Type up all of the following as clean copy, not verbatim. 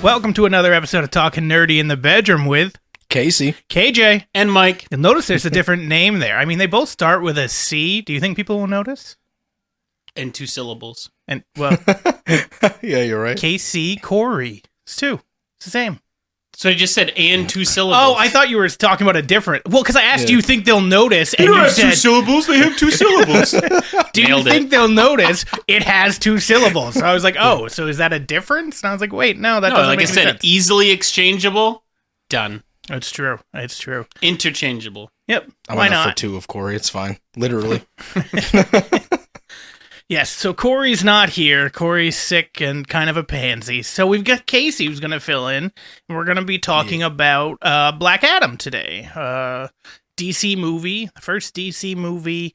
Welcome to another episode of Talking Nerdy in the Bedroom with Casey, KJ, and Mike. You'll notice there's a different name there. I mean, they both start with a C. Do you think people will notice? And 2 syllables. And, well, yeah, you're right. KC, Corey. It's 2. It's the same. So I just said and 2 syllables. Oh, I thought you were talking about a different... Well, because I asked you think they'll notice, and you said... 2 syllables, they have 2 syllables. Do you think they'll notice it has 2 syllables? So I was like, oh, so is that a difference? And I was like, wait, no, that doesn't like make I any said, sense. easily exchangeable, done. It's true. It's true. Interchangeable. Yep. I'm Why enough not? for 2 of Corey. It's fine. Literally. Yes, so Corey's not here. Corey's sick and kind of a pansy. So we've got Casey who's going to fill in. And we're going to be talking about Black Adam today. DC movie, the first DC movie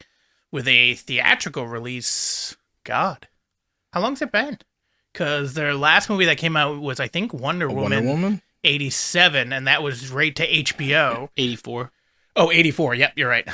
with a theatrical release. God, how long's it been? Because their last movie that came out was, I think, Wonder Woman 87, and that was right to HBO. 84. Oh, 84. Yep, you're right.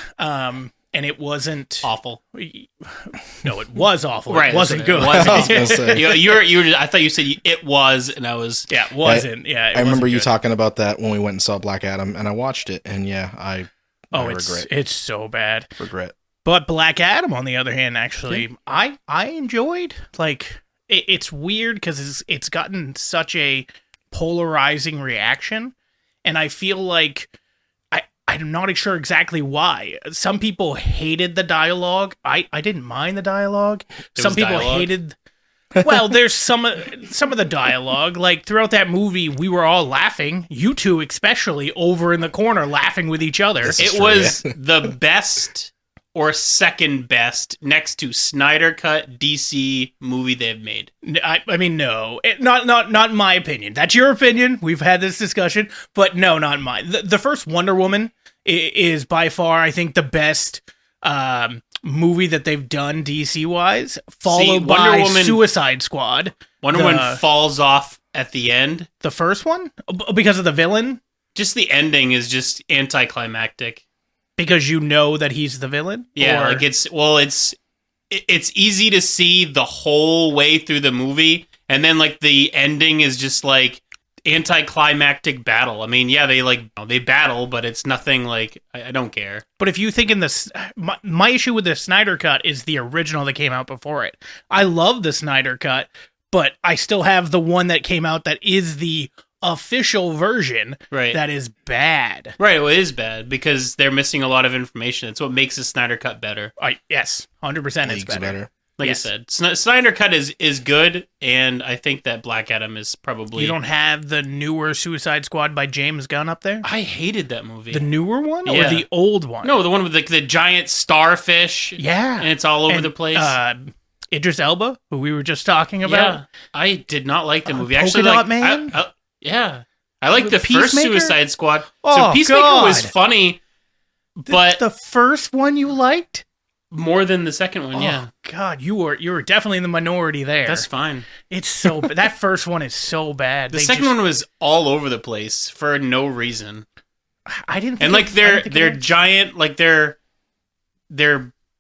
And it wasn't awful. No, it was awful. Right, it wasn't good. It wasn't. I was gonna say. I thought you said it was, and I was. Yeah, it wasn't. I remember you talking about that when we went and saw Black Adam, and I watched it, and I regret. It's so bad. Regret. But Black Adam, on the other hand, actually, I enjoyed. Like, it's weird because it's gotten such a polarizing reaction, and I feel like I'm not sure exactly why. Some people hated the dialogue. I didn't mind the dialogue. Some people hated. Well, there's some of the dialogue. Like throughout that movie, we were all laughing. You two, especially, over in the corner, laughing with each other. It was the best or second best next to Snyder Cut DC movie they've made. I mean, no, not in my opinion. That's your opinion. We've had this discussion, but no, not mine. The first Wonder Woman is by far, I think, the best movie that they've done DC wise, followed by Suicide Squad. Wonder Woman falls off at the end. The first one, because of the villain. Just the ending is just anticlimactic. Because you know that he's the villain? Yeah, like it's easy to see the whole way through the movie, and then like the ending is just like anticlimactic battle. I mean, yeah, they battle, but it's nothing like I don't care. But if you think in this, my issue with the Snyder Cut is the original that came out before it. I love the Snyder Cut, but I still have the one that came out that is the official version, right? That is bad. Right, well, it is bad because they're missing a lot of information. It's what makes the Snyder Cut better. Yes, 100% it's better. Like I said, Snyder Cut is good, and I think that Black Adam is probably... You don't have the newer Suicide Squad by James Gunn up there? I hated that movie. The newer one or the old one? No, the one with the giant starfish. Yeah. And it's all over the place. Idris Elba, who we were just talking about. Yeah, I did not like the movie. Polka Dot Man? I like the first Suicide Squad. Oh, so Peacemaker was funny, but the first one you liked more than the second one. Yeah. God, you were definitely in the minority there. That's fine. It's so that first one is so bad. The second one was all over the place for no reason. I didn't. And like their giant, like their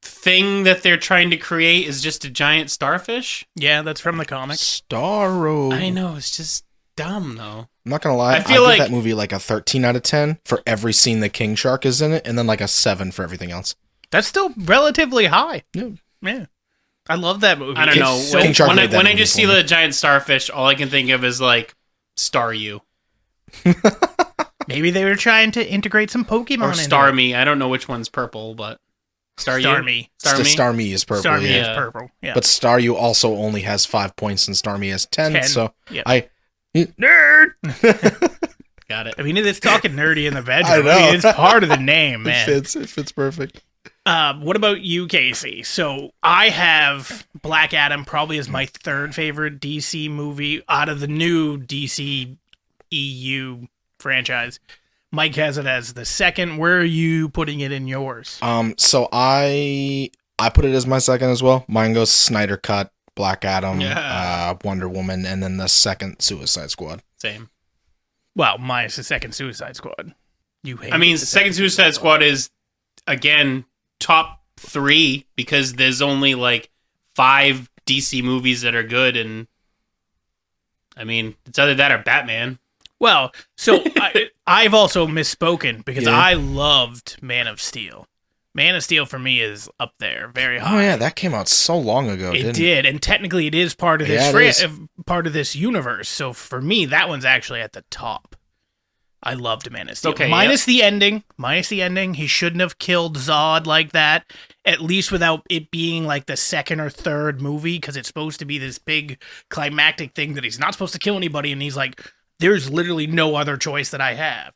thing that they're trying to create is just a giant starfish. Yeah, that's from the comics. Starro. I know, it's just dumb though. I'm not gonna lie. I give that movie like a 13 out of 10 for every scene the King Shark is in it, and then like a 7 for everything else. That's still relatively high. Yeah. I love that movie. I don't know. When I just see the giant starfish, all I can think of is like Star You. Maybe they were trying to integrate some Pokemon or Star Me. I don't know which one's purple, but Star Me. Star Me is purple. Star Me is purple. Yeah. But Star You also only has 5 points, and Star Me has 10. So nerd. Got it. I mean, it's talking nerdy in the bedroom. I know. I mean, it's part of the name, man. It fits perfect. What about you, Casey? So I have Black Adam probably as my third favorite DC movie out of the new DC EU franchise. Mike has it as the second. Where are you putting it in yours? So I put it as my second as well. Mine goes Snyder Cut, Black Adam, Wonder Woman, and then the second Suicide Squad. Same. Well, mine's the second Suicide Squad. Second Suicide Squad is, again, top 3 because there's only like 5 DC movies that are good, and I mean, it's either that or Batman. Well, so I've also misspoken because Yeah. I loved Man of Steel. Man of Steel for me is up there, very high. Oh yeah, that came out so long ago. It did, and technically it is part of this Yeah, it is. part of this universe. So for me, that one's actually at the top. I loved Man of Steel. Okay, Minus the ending. Minus the ending. He shouldn't have killed Zod like that. At least without it being like the second or third movie, because it's supposed to be this big climactic thing that he's not supposed to kill anybody, and he's like, there's literally no other choice that I have.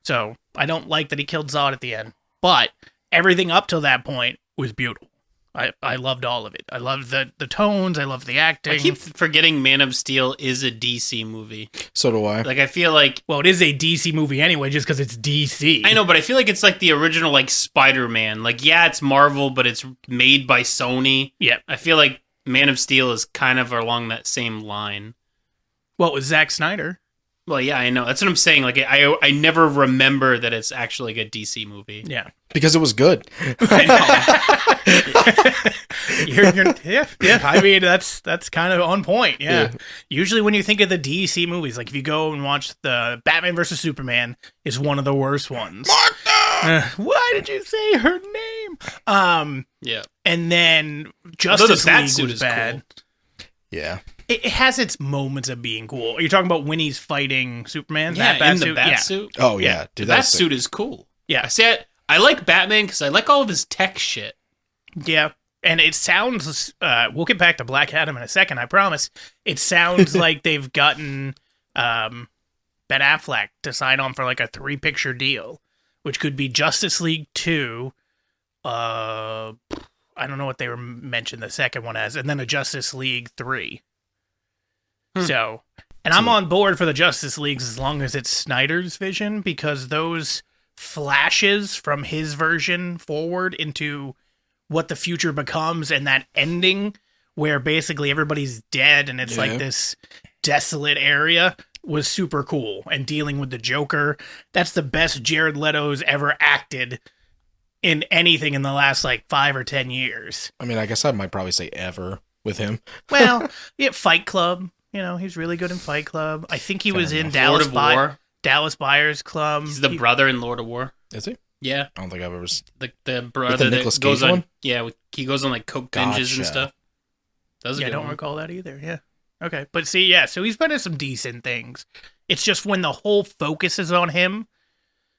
So I don't like that he killed Zod at the end. But everything up till that point was beautiful. I loved all of it. I loved the tones. I loved the acting. I keep forgetting Man of Steel is a DC movie. So do I. Like, I feel like... Well, it is a DC movie anyway, just because it's DC. I know, but I feel like it's like the original, like, Spider-Man. Like, yeah, it's Marvel, but it's made by Sony. Yeah. I feel like Man of Steel is kind of along that same line. Well, it was Zack Snyder. Well, yeah, I know. That's what I'm saying. Like, I never remember that it's actually like a DC movie. Yeah. Because it was good. Yeah. I mean, that's kind of on point. Yeah. Yeah. Usually, when you think of the DC movies, like if you go and watch the Batman versus Superman, is one of the worst ones. Why did you say her name? Yeah. And then Although Justice the bat League suit was is bad. cool. Yeah. It has its moments of being cool. Are you talking about when he's fighting Superman? Yeah, that bat in the suit? bat Yeah. suit. Oh Yeah. yeah, The dude. bat That's suit is cool. Yeah. I like Batman because I like all of his tech shit. Yeah. And it sounds, we'll get back to Black Adam in a second, I promise. It sounds like they've gotten Ben Affleck to sign on for like a 3-picture deal, which could be Justice League 2. I don't know what they were mentioned the second one as, and then a Justice League 3. So, and I'm on board for the Justice Leagues as long as it's Snyder's vision, because those flashes from his version forward into what the future becomes, and that ending where basically everybody's dead and it's like this desolate area was super cool. And dealing with the Joker, that's the best Jared Leto's ever acted in anything in the last like 5 or 10 years. I mean, I guess I might probably say ever with him. Well, yeah, Fight Club. You know, he's really good in Fight Club. I think he was in Lord of War. Dallas Buyers Club. He's the brother in Lord of War. Is he? Yeah. I don't think I've ever. The brother Nicolas that goes Cage on. one? Yeah, he goes on like coke binges and Gotcha. stuff. That was a Yeah, I good don't one. recall that either. Yeah. Okay. But see, yeah, so he's been in some decent things. It's just when the whole focus is on him,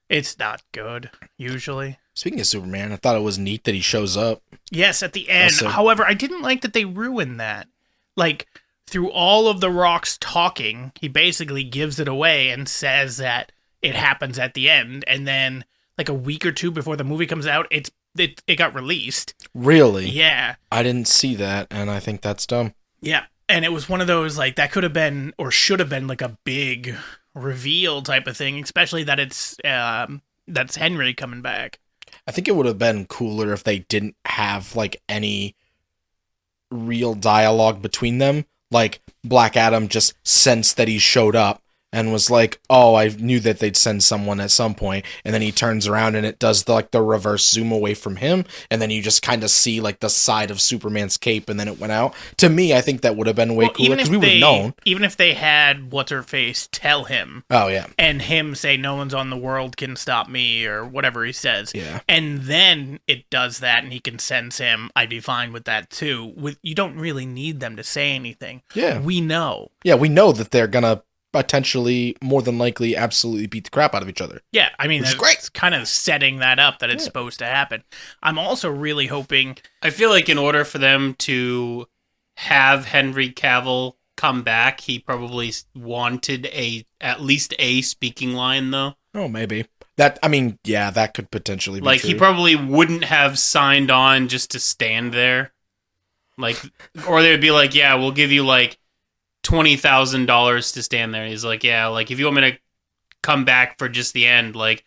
it's not good, usually. Speaking of Superman, I thought it was neat that he shows up. Yes, at the end. Also- However, I didn't like that they ruined that. Like, through all of The Rock's talking, he basically gives it away and says that it happens at the end. And then, like a week or two before the movie comes out, it got released. Really? Yeah. I didn't see that, and I think that's dumb. Yeah. And it was one of those, like, that could have been, or should have been, like a big reveal type of thing, especially that that's Henry coming back. I think it would have been cooler if they didn't have like any real dialogue between them. Like Black Adam just sensed that he showed up and was like, "Oh, I knew that they'd send someone at some point." And then he turns around and it does the reverse zoom away from him, and then you just kind of see like the side of Superman's cape, and then it went out. To me, I think that would have been way cooler because we would have known. Even if they had what's her face tell him, Oh yeah, and him say no one's on the world can stop me or whatever he says, yeah. and then it does that and he can sense him, I'd be fine with that too. You don't really need them to say anything. Yeah. We know. Yeah, we know that they're gonna potentially, more than likely, absolutely beat the crap out of each other. Yeah, I mean, Which is it's great. kind of setting that up that it's supposed to happen. I'm also really hoping. I feel like in order for them to have Henry Cavill come back, he probably wanted at least a speaking line, though. Oh, maybe. That, I mean, yeah, that could potentially be Like, true. he probably wouldn't have signed on just to stand there. Like, or they would be like, yeah, we'll give you like $20,000 to stand there. He's like, yeah, like if you want me to come back for just the end, like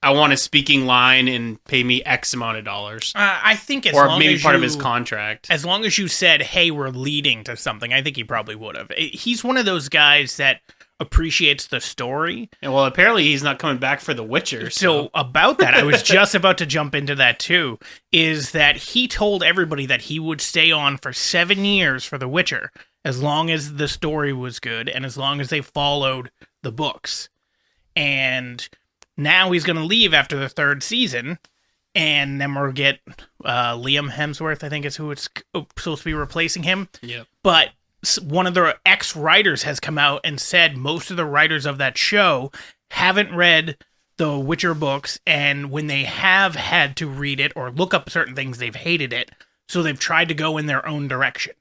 I want a speaking line and pay me X amount of dollars. I think or maybe part of his contract. As long as you said, hey, we're leading to something, I think he probably would have. He's one of those guys that appreciates the story. And well, apparently he's not coming back for The Witcher. So about that, I was just about to jump into that too, is that he told everybody that he would stay on for 7 years for The Witcher. as long as the story was good and as long as they followed the books. And now he's going to leave after the 3rd season, and then we'll get Liam Hemsworth, I think is who it's supposed to be replacing him. Yep. But one of the ex-writers has come out and said most of the writers of that show haven't read the Witcher books, and when they have had to read it or look up certain things, they've hated it, so they've tried to go in their own direction.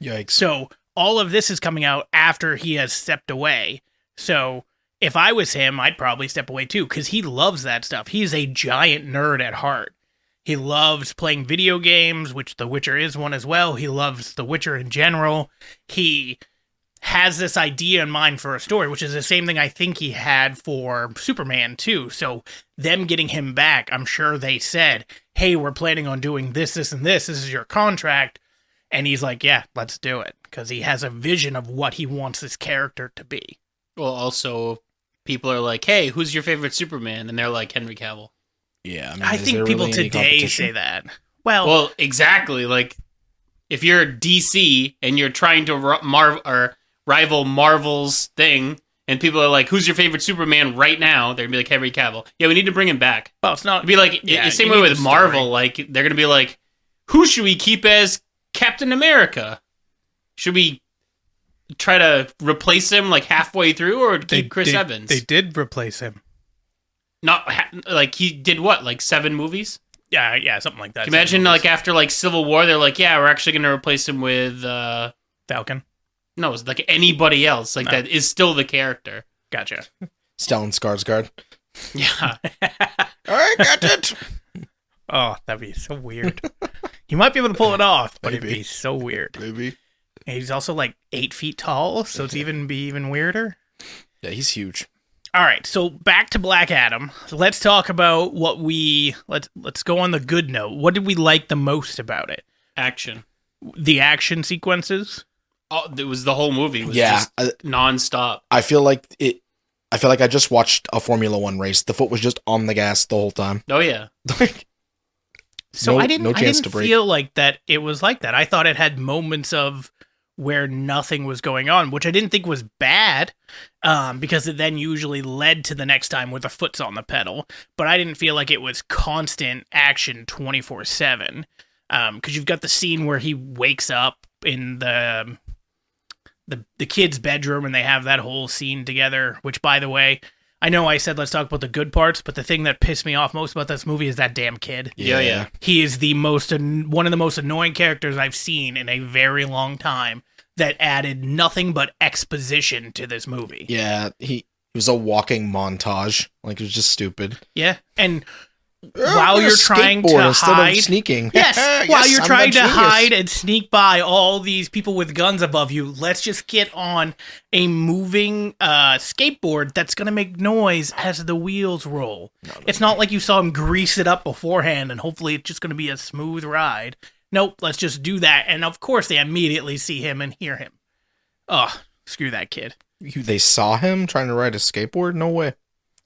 Yikes. So all of this is coming out after he has stepped away. So if I was him, I'd probably step away too, because he loves that stuff. He's a giant nerd at heart. He loves playing video games, which The Witcher is one as well. He loves The Witcher in general. He has this idea in mind for a story, which is the same thing I think he had for Superman too. So them getting him back, I'm sure they said, hey, we're planning on doing this, this, and this. This is your contract. And he's like, yeah, let's do it. Because he has a vision of what he wants this character to be. Well, also, people are like, hey, who's your favorite Superman? And they're like, Henry Cavill. Yeah, I think people today say that. Well, exactly. Like, if you're DC and you're trying to rival Marvel's thing, and people are like, who's your favorite Superman right now? They're going to be like, Henry Cavill. Yeah, we need to bring him back. Well, it's not... It'd be like, same way with Marvel. Like, they're going to be like, who should we keep as Captain America? Should we try to replace him like halfway through, or keep Chris Evans? They did replace him. Not like he did what, like 7 movies? Yeah, something like that. Can you imagine like after like Civil War, they're like, yeah, we're actually going to replace him with Falcon. No, it's like anybody else. Like that is still the character. Gotcha. Stellan Skarsgård. Yeah. I got it. Oh, that'd be so weird. He might be able to pull it off, but Maybe. it'd be so weird. Maybe. And he's also like 8 feet tall, so it's even weirder. Yeah, he's huge. All right, so back to Black Adam. Let's talk about what let's go on the good note. What did we like the most about it? Action. The action sequences? Oh, it was the whole movie. It was Yeah, just nonstop. I feel like I just watched a Formula One race. The foot was just on the gas the whole time. Oh yeah. So I didn't to break. feel like that it was like that. I thought it had moments of where nothing was going on, which I didn't think was bad, because it then usually led to the next time where the foot's on the pedal. But I didn't feel like it was constant action 24/7. Because you've got the scene where he wakes up in the kid's bedroom and they have that whole scene together, which, by the way, I know I said let's talk about the good parts, but the thing that pissed me off most about this movie is that damn kid. Yeah. He is one of the most annoying characters I've seen in a very long time that added nothing but exposition to this movie. Yeah, he was a walking montage. Like, it was just stupid. Yeah, and while you're trying to instead hide, of sneaking. yes, while you're I'm trying a to genius. hide and sneak by all these people with guns above you, let's just get on a moving skateboard that's going to make noise as the wheels roll. It's not like you saw him grease it up beforehand and hopefully it's just going to be a smooth ride. Nope, let's just do that. And of course they immediately see him and hear him. Ugh, screw that kid. They saw him trying to ride a skateboard? No way.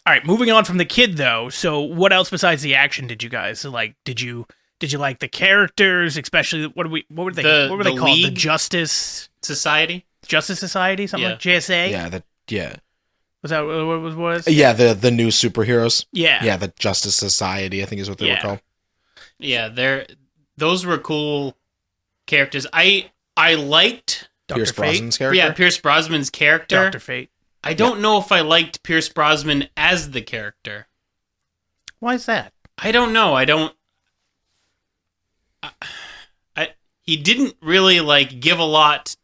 All right, moving on from the kid though. So, what else besides the action did you guys like? Did you like the characters, especially what were they called? League? The Justice Society? Society, something Yeah. like JSA. Yeah, Was that what it was? yeah. The new superheroes. Yeah. Yeah, the Justice Society, I think is what they were called. Yeah, those were cool characters. I liked Pierce Dr. Brosnan's character. Pierce Brosnan's character. Dr. Fate. I don't know if I liked Pierce Brosnan as the character. Why is that? I don't know. He didn't really like give a lot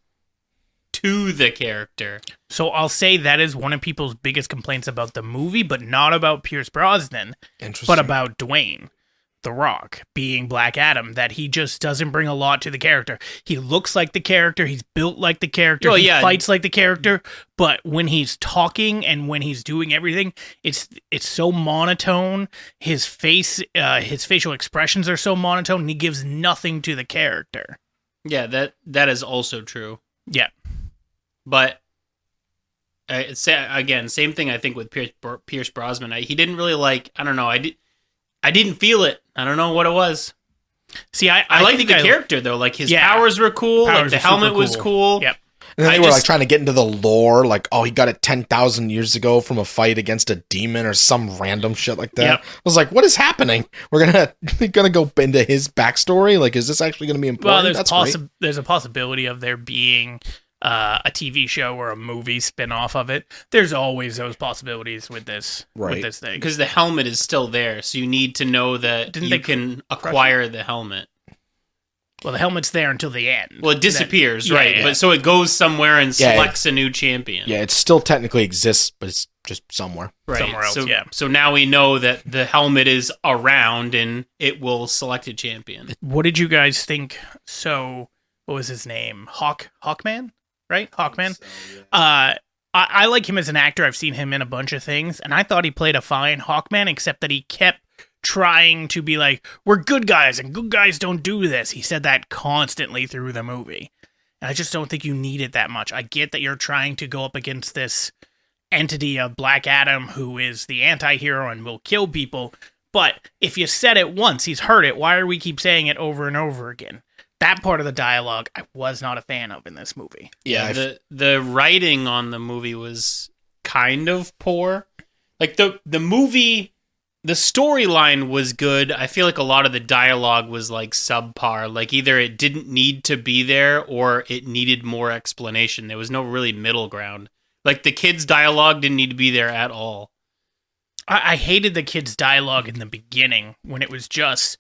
to the character. So I'll say that is one of people's biggest complaints about the movie, but not about Pierce Brosnan, Interesting. but about Dwayne The Rock being Black Adam, that he just doesn't bring a lot to the character. He looks like the character, he's built like the character, he fights like the character, but when he's talking and when he's doing everything, it's so monotone. His facial expressions are so monotone, and he gives nothing to the character. Yeah, that is also true. Yeah. But again, same thing I think with Pierce Brosnan. He didn't really like, I don't know, I didn't feel it. I don't know what it was. See, I liked think the character though. Like his Yeah. powers were cool. Powers like the were super helmet was cool. Yep. And then they were like trying to get into the lore, like, oh, he got it 10,000 years ago from a fight against a demon or some random shit like that. Yep. I was like, what is happening? We're gonna go into his backstory. Like, is this actually gonna be important? Well, there's a possibility of there being a TV show or a movie spin-off of it. There's always those possibilities with this thing. Because the helmet is still there, so you need to know that you can acquire the helmet. Well, the helmet's there until the end. Well, it disappears, right? Yeah. But so it goes somewhere and selects a new champion. Yeah, it still technically exists, but it's just somewhere. Right. Somewhere else, So now we know that the helmet is around and it will select a champion. What did you guys think? So, what was his name? Hawkman? Right? Hawkman? So, yeah. I like him as an actor. I've seen him in a bunch of things, and I thought he played a fine Hawkman, except that he kept trying to be like, we're good guys, and good guys don't do this. He said that constantly through the movie. And I just don't think you need it that much. I get that you're trying to go up against this entity of Black Adam, who is the anti-hero and will kill people, but if you said it once, he's heard it. Why are we keep saying it over and over again? That part of the dialogue I was not a fan of in this movie. Yeah, the writing on the movie was kind of poor. Like the movie, the storyline was good. I feel like a lot of the dialogue was like subpar. Like either it didn't need to be there or it needed more explanation. There was no really middle ground. Like the kids' dialogue didn't need to be there at all. I hated the kids' dialogue in the beginning when it was just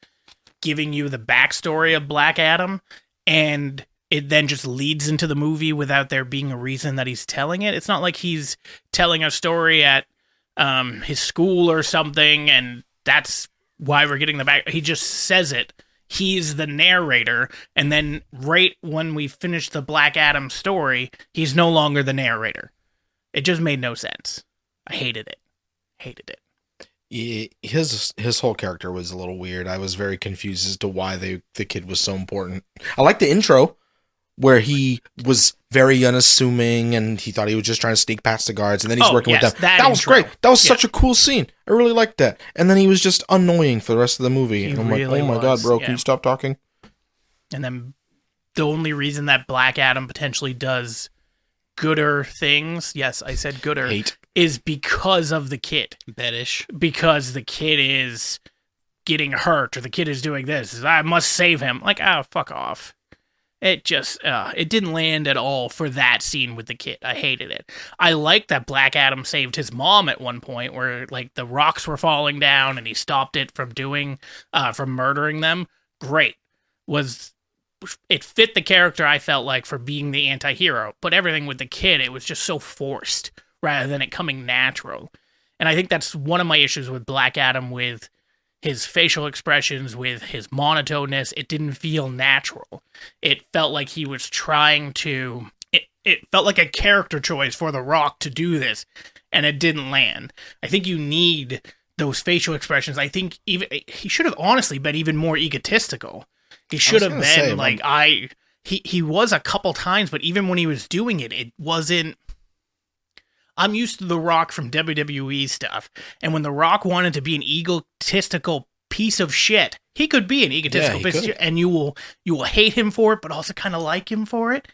giving you the backstory of Black Adam, and it then just leads into the movie without there being a reason that he's telling it. It's not like he's telling a story at his school or something, and that's why we're getting the back. He just says it. He's the narrator, and then right when we finish the Black Adam story, he's no longer the narrator. It just made no sense. I hated it. His whole character was a little weird. I was very confused as to why the kid was so important. I liked the intro where he was very unassuming and he thought he was just trying to sneak past the guards, and then he's working with them. That was great. That was such a cool scene. I really liked that. And then he was just annoying for the rest of the movie. And I'm really like, oh my god, bro, can you stop talking? And then the only reason that Black Adam potentially does gooder things, yes, I said gooder, is because of the kid. Beddish. Because the kid is getting hurt, or the kid is doing this. I must save him. Like, fuck off. It just, it didn't land at all for that scene with the kid. I hated it. I liked that Black Adam saved his mom at one point where, like, the rocks were falling down and he stopped it from from murdering them. Great. It fit the character, I felt like, for being the anti-hero. But everything with the kid, it was just so forced rather than it coming natural. And I think that's one of my issues with Black Adam, with his facial expressions, with his monotoneness. It didn't feel natural. It felt like he was trying to... It felt like a character choice for The Rock to do this, and it didn't land. I think you need those facial expressions. I think even he should have honestly been even more egotistical. He should have been he was a couple times, but even when he was doing it, it wasn't. I'm used to The Rock from WWE stuff, and when The Rock wanted to be an egotistical piece of shit, he could be an egotistical piece of shit, and you will hate him for it, but also kind of like him for it.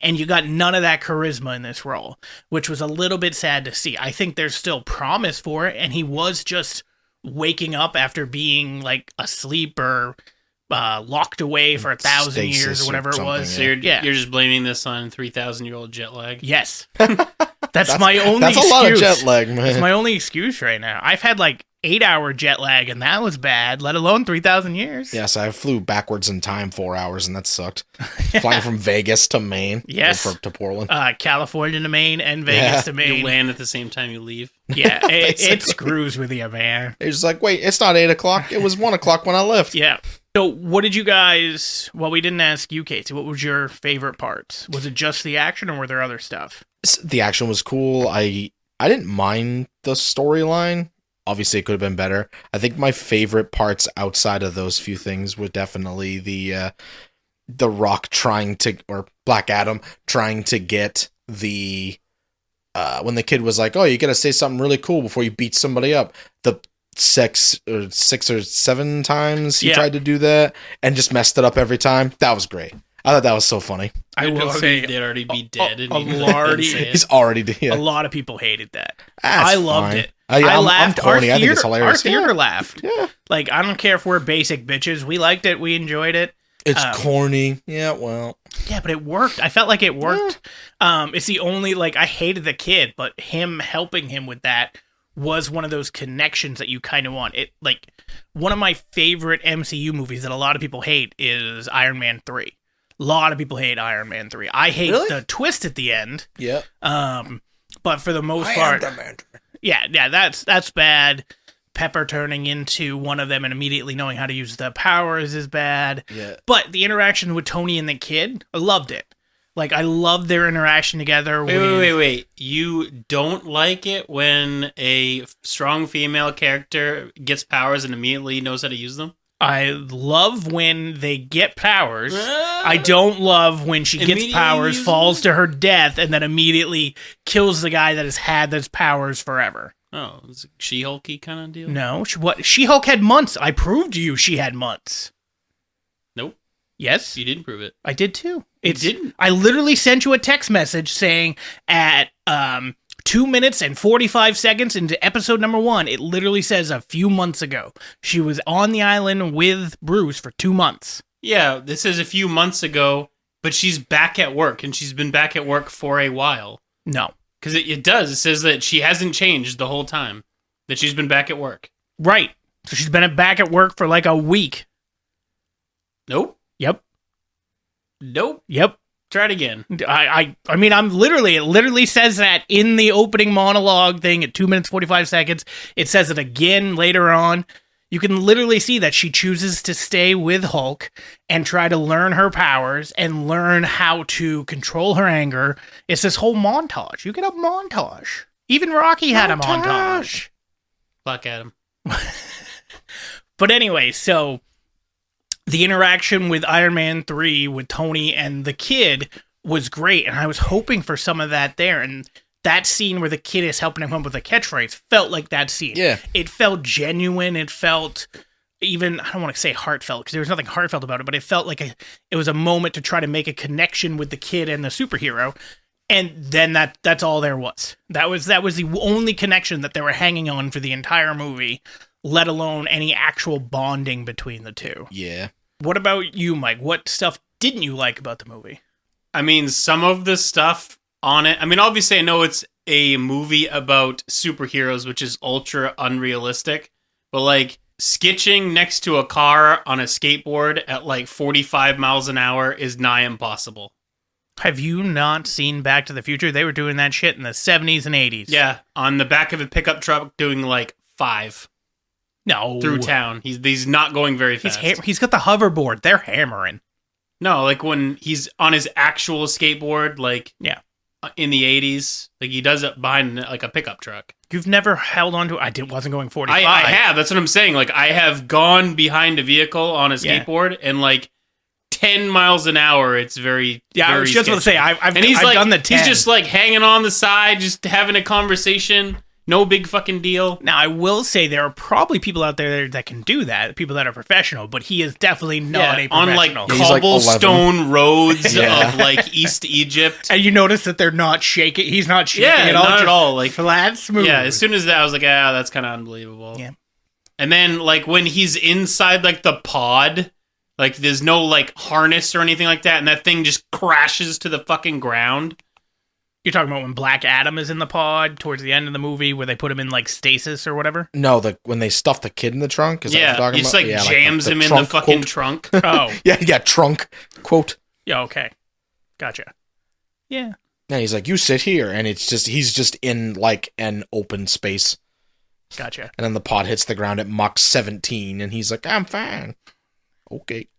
And you got none of that charisma in this role, which was a little bit sad to see. I think there's still promise for it, and he was just waking up after being like asleep or locked away for 1,000 years or whatever it was. So you're just blaming this on 3,000-year-old jet lag? Yes. That's my only excuse. That's a lot of jet lag, man. That's my only excuse right now. I've had like 8-hour jet lag, and that was bad, let alone 3,000 years. Yes, I flew backwards in time 4 hours, and that sucked. Flying from Vegas to Maine. Yes. To Portland. California to Maine and Vegas to Maine. You land at the same time you leave. Yeah, it screws with you, man. It's just like, wait, it's not 8 o'clock. It was 1 o'clock when I left. Yeah. So what did you guys... Well, we didn't ask you, Casey. What was your favorite parts? Was it just the action, or were there other stuff? The action was cool. I didn't mind the storyline. Obviously, it could have been better. I think my favorite parts outside of those few things were definitely the Rock or Black Adam trying to get the... when the kid was like, oh, you gotta say something really cool before you beat somebody up. The 6 or 7 times he tried to do that and just messed it up every time. That was great. I thought that was so funny. I will say they'd already be dead. He's already dead. A lot of people hated that. That's I loved fine. it. I'm laughed. Tony. I think it's hilarious. Our theater laughed. Yeah. Like, I don't care if we're basic bitches. We liked it. We enjoyed it. It's corny. Yeah, well. Yeah, but it worked. I felt like it worked. Yeah. It's the only, like, I hated the kid, but him helping him with that was one of those connections that you kind of want. It, like, one of my favorite MCU movies that a lot of people hate is Iron Man 3. A lot of people hate Iron Man 3. I hate the twist at the end. Yeah. But for the most part, yeah, that's bad. Pepper turning into one of them and immediately knowing how to use the powers is bad. Yeah. But the interaction with Tony and the kid, I loved it. Like, I loved their interaction together. Wait. You don't like it when a strong female character gets powers and immediately knows how to use them? I love when they get powers. I don't love when she gets powers, falls to her death, and then immediately kills the guy that has had those powers forever. Oh, it's a She-Hulky kind of deal? No. She-Hulk had months. I proved to you she had months. Nope. Yes? You didn't prove it. I did too. You didn't? I literally sent you a text message saying at 2 minutes and 45 seconds into episode number 1, it literally says a few months ago. She was on the island with Bruce for 2 months. Yeah, this is a few months ago, but she's back at work, and she's been back at work for a while. No. Because it does. It says that she hasn't changed the whole time, that she's been back at work. Right. So she's been back at work for like a week. Nope. Yep. Nope. Yep. Try it again. I mean, it literally says that in the opening monologue thing at 2 minutes, 45 seconds. It says it again later on. You can literally see that she chooses to stay with Hulk and try to learn her powers and learn how to control her anger. It's this whole montage. You get a montage. Even Rocky had a montage. Black Adam. But anyway, so the interaction with Iron Man 3 with Tony and the kid was great, and I was hoping for some of that there. And that scene where the kid is helping him up with a catchphrase felt like that scene. Yeah. It felt genuine. It felt even, I don't want to say heartfelt, because there was nothing heartfelt about it, but it felt like it was a moment to try to make a connection with the kid and the superhero. And then that's all there was. That was the only connection that they were hanging on for the entire movie, let alone any actual bonding between the two. Yeah. What about you, Mike? What stuff didn't you like about the movie? I mean, some of the stuff on it. I mean, obviously, I know it's a movie about superheroes, which is ultra unrealistic. But, like, skitching next to a car on a skateboard at, like, 45 miles an hour is nigh impossible. Have you not seen Back to the Future? They were doing that shit in the 70s and 80s. Yeah, on the back of a pickup truck doing, like, 5. No. Through town. He's not going very fast. He's got the hoverboard. They're hammering. No, like when he's on his actual skateboard, like... Yeah. In the 80s, like he does it behind like a pickup truck. You've never held on to wasn't going 45. I have. That's what I'm saying. Like I have gone behind a vehicle on a skateboard and like 10 miles an hour. It's very I was just going to say I've done the 10. He's just like hanging on the side, just having a conversation. No big fucking deal. Now, I will say there are probably people out there that can do that, people that are professional, but he is definitely not a professional. On like cobblestone roads of like East Egypt. And you notice that they're not shaking. He's not shaking at all. Not at all. Like flat, smooth. Yeah, as soon as that, I was like, that's kind of unbelievable. Yeah. And then like when he's inside like the pod, like there's no like harness or anything like that, and that thing just crashes to the fucking ground. You're talking about when Black Adam is in the pod towards the end of the movie where they put him in like stasis or whatever? No, when they stuff the kid in the trunk? Is that what you're talking he just about? like jams him in the fucking trunk. Oh. Yeah, trunk quote. Yeah, okay. Gotcha. Yeah. Yeah, he's like, you sit here, and he's just in like an open space. Gotcha. And then the pod hits the ground at Mach 17, and he's like, I'm fine. Okay.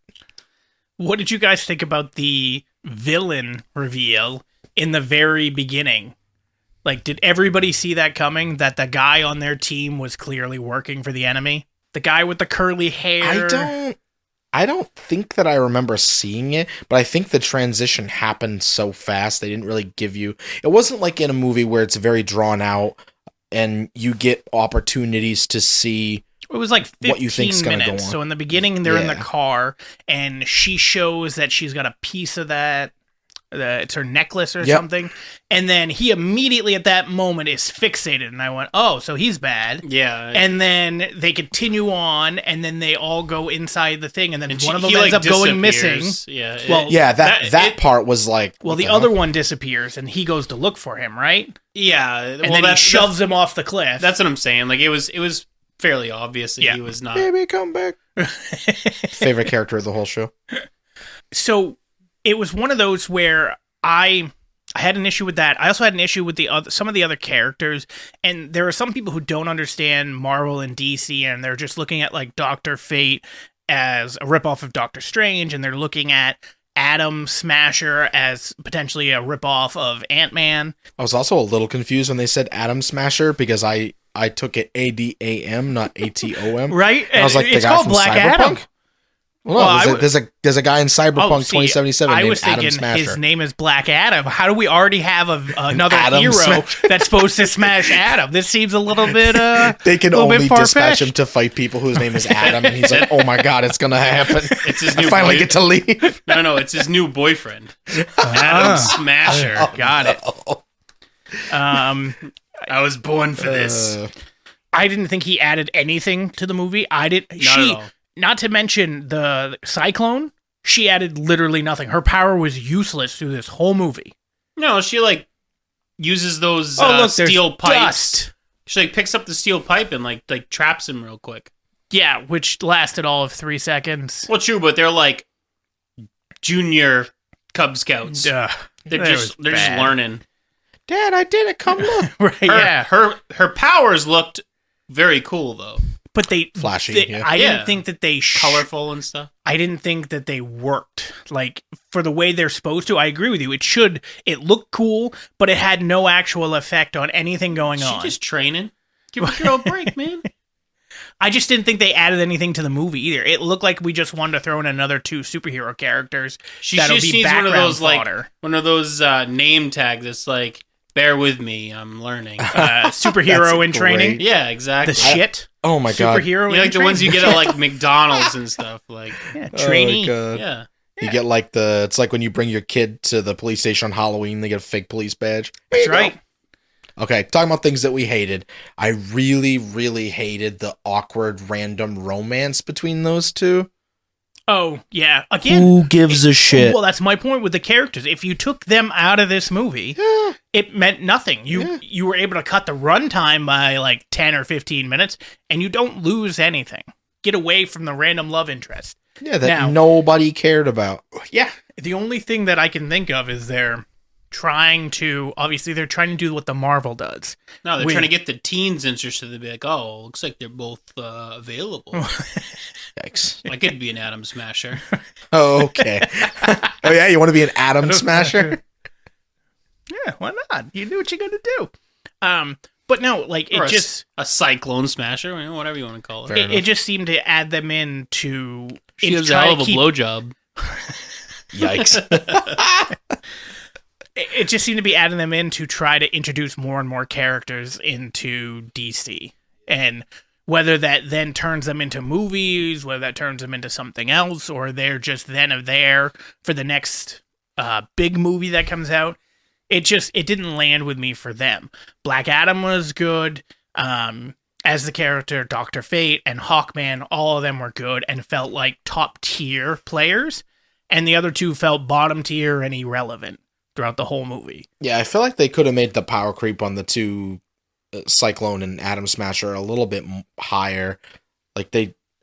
What did you guys think about the villain reveal in the very beginning? Like, did everybody see that coming? That the guy on their team was clearly working for the enemy? The guy with the curly hair? I don't think that I remember seeing it, but I think the transition happened so fast, they didn't really give you... It wasn't like in a movie where it's very drawn out, and you get opportunities to see... It was like 15 what you think's minutes. Go on. So in the beginning, they're in the car, and she shows that she's got a piece of that It's her necklace or Yep. something. And then he immediately at that moment is fixated. And I went, oh, so he's bad. Yeah. And then they continue on, and then they all go inside the thing, and then And one of them he, ends up going disappears. missing. Yeah. Well, Yeah, that part was like. Well, what the hell? other one disappears, and he goes to look for him, right? yeah. And then he shoves him off the cliff. That's what I'm saying. Like it was fairly obvious that he was not. Baby, come back. Favorite character of the whole show. So it was one of those where I had an issue with that. I also had an issue with some of the other characters, and there are some people who don't understand Marvel and DC, and they're just looking at like Dr. Fate as a ripoff of Doctor Strange, and they're looking at Atom Smasher as potentially a ripoff of Ant-Man. I was also a little confused when they said Atom Smasher because I took it ADAM, not ATOM. Right? And I was like, the it's guy called from Black Adam. Cyberpunk? Well, no, there's a guy in Cyberpunk 2077 I named was thinking Atom Smasher. his name is Black Adam. How do we already have another Atom hero Smasher. that's supposed to smash Adam? This seems a little bit They can little only bit dispatch him far-fetched. to fight people whose name is Adam, and he's like, "Oh my god, it's gonna happen! It's his I new finally boy- get to leave." No, it's his new boyfriend, Adam Smasher. Got it. I was born for this. I didn't think he added anything to the movie. Not at all. Not to mention the Cyclone. She added literally nothing. Her power was useless through this whole movie. No, she like uses those There's steel pipes. dust. She like picks up the steel pipe and like traps him real quick. Yeah, which lasted all of 3 seconds. Well, true, but they're like junior Cub Scouts. Duh. They're That just was bad. learning. Dad, I did it. Come look. Right, Her powers looked very cool though, But they Flashy, yeah. I Yeah. didn't think that they colorful and stuff. I didn't think that they worked like for the way they're supposed to. I agree with you. It looked cool, but it had no actual effect on anything going on. She just training. Give a girl a break, man. I just didn't think they added anything to the movie either. It looked like we just wanted to throw in another 2 superhero characters. She that'll just be needs one of background those fodder. one of those name tags that's like, "Bear with me, I'm learning." Superhero That's in training. great. Yeah, exactly. The shit. Oh my god. Superhero. You like in the ones you training. get at like McDonald's and stuff. Like, Yeah, Oh, trainee. God. yeah. You get like it's like when you bring your kid to the police station on Halloween, they get a fake police badge. There That's you go. right. Okay, talking about things that we hated. I really, really hated the awkward random romance between those two. Oh, yeah. Again, Who gives a shit? well, that's my point with the characters. If you took them out of this movie, Yeah. it meant nothing. Yeah. You were able to cut the runtime by like 10 or 15 minutes, and you don't lose anything. Get away from the random love interest. Yeah, that Now- nobody cared about. Yeah. The only thing that I can think of is they're trying to do what the Marvel does. No, they're Wait. trying to get the teens interested. They'd be like, "Oh, looks like they're both available. Yikes. I could be an Atom Smasher." Oh, okay. Oh, yeah, you want to be an Atom Smasher? Yeah, why not? You do what you're going to do. But no, like Or it just a Cyclone Smasher, you know, whatever you want to call it. Fair it just seemed to add them in to She gives a try hell to of a keep- blowjob. Yikes. It just seemed to be adding them in to try to introduce more and more characters into DC. And whether that then turns them into movies, whether that turns them into something else, or they're just then of there for the next big movie that comes out, it didn't land with me for them. Black Adam was good. As the character, Dr. Fate and Hawkman, all of them were good and felt like top tier players. And the other two felt bottom tier and irrelevant throughout the whole movie. Yeah, I feel like they could have made the power creep on the two, Cyclone and Atom Smasher, a little bit higher. Like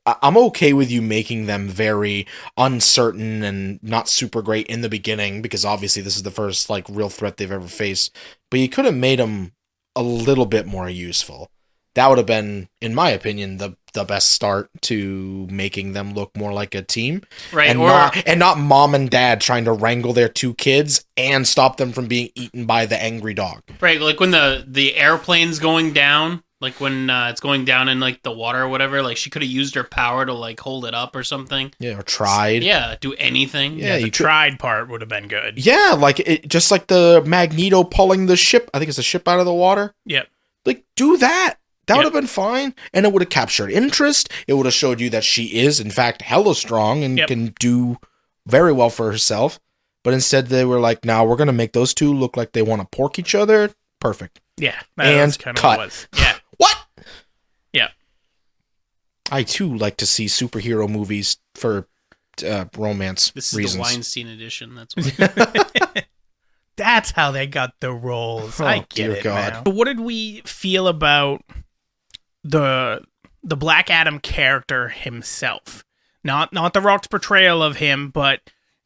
I'm okay with you making them very uncertain and not super great in the beginning, because obviously this is the first like real threat they've ever faced. But you could have made them a little bit more useful. That would have been, in my opinion, the best start to making them look more like a team, Right. and not mom and dad trying to wrangle their two kids and stop them from being eaten by the angry dog. Right, like when the airplane's going down, like when it's going down in like the water or whatever, like she could have used her power to like hold it up or something. Yeah, or tried. Yeah, do anything. Yeah, The you could- tried part would have been good. Yeah, like it, just like the Magneto pulling the ship. I think it's a ship out of the water. Yep. Like, do that. That Yep. would have been fine, and it would have captured interest. It would have showed you that she is, in fact, hella strong and Yep. can do very well for herself. But instead they were like, now we're going to make those two look like they want to pork each other. Perfect. Yeah. And kind of cut. what it was. Yeah. What? Yeah. I too like to see superhero movies for romance This is reasons. the Weinstein edition. That's why. That's how they got the roles. Oh, I get dear it God. now. But what did we feel about the Black Adam character himself? Not The Rock's portrayal of him, but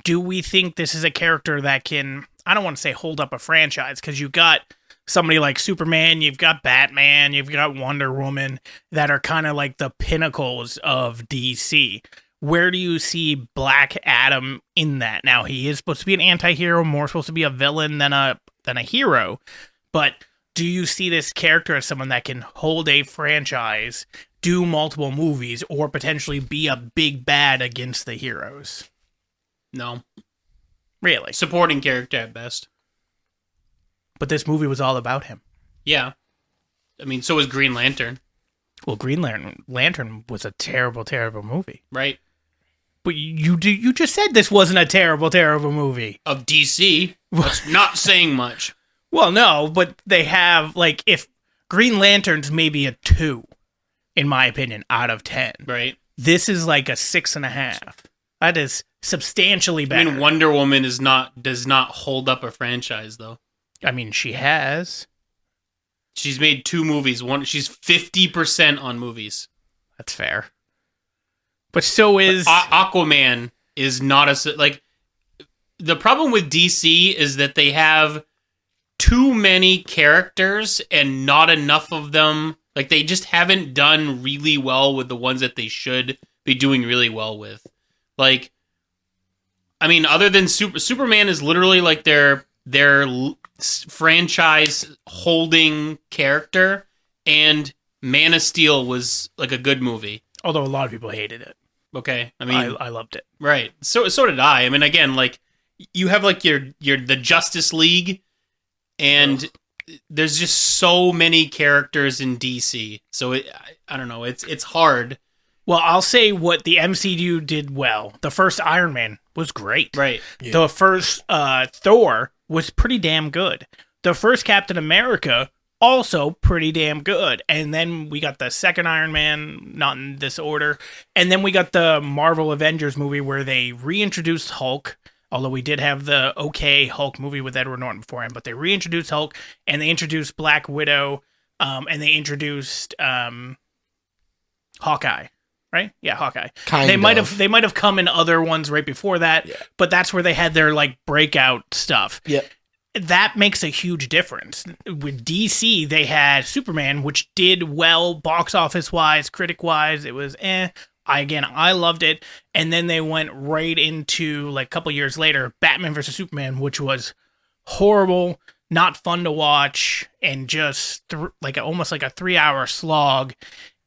do we think this is a character that can, I don't want to say hold up a franchise, because you've got somebody like Superman, you've got Batman, you've got Wonder Woman that are kind of like the pinnacles of DC. Where do you see Black Adam in that? Now, he is supposed to be an anti-hero, more supposed to be a villain than a hero, but do you see this character as someone that can hold a franchise, do multiple movies, or potentially be a big bad against the heroes? No. Really? Supporting character at best. But this movie was all about him. Yeah. I mean, so was Green Lantern. Well, Green Lantern was a terrible, terrible movie. Right. But you just said this wasn't a terrible, terrible movie. Of DC. That's not saying much. Well, no, but they have, like, if Green Lantern's maybe a 2, in my opinion, out of 10. Right. This is like a 6.5. That is substantially better. I mean, Wonder Woman does not hold up a franchise, though. I mean, she has. She's made 2 movies. She's 50% on movies. That's fair. But so is... Aquaman is not a... Like, the problem with DC is that they have too many characters and not enough of them. Like, they just haven't done really well with the ones that they should be doing really well with. Like, I mean, other than Superman is literally like their franchise holding character, and Man of Steel was like a good movie. Although a lot of people hated it. Okay, I mean, I loved it. right. So did I. I mean, again, like you have like your the Justice League, and there's just so many characters in DC. So I don't know. It's hard. Well, I'll say what the MCU did well. The first Iron Man was great. Right. Yeah. The first Thor was pretty damn good. The first Captain America, also pretty damn good. And then we got the second Iron Man, not in this order. And then we got the Marvel Avengers movie where they reintroduced Hulk. Although we did have the okay Hulk movie with Edward Norton beforehand, but they reintroduced Hulk, and they introduced Black Widow, and they introduced Hawkeye. Right? Yeah, Hawkeye. They might have come in other ones right before that, Yeah. but that's where they had their like breakout stuff. Yeah. That makes a huge difference. With DC, they had Superman, which did well box office wise, critic wise. It was I loved it. And then they went right into, like a couple years later, Batman vs. Superman, which was horrible, not fun to watch, and just almost like a 3-hour slog.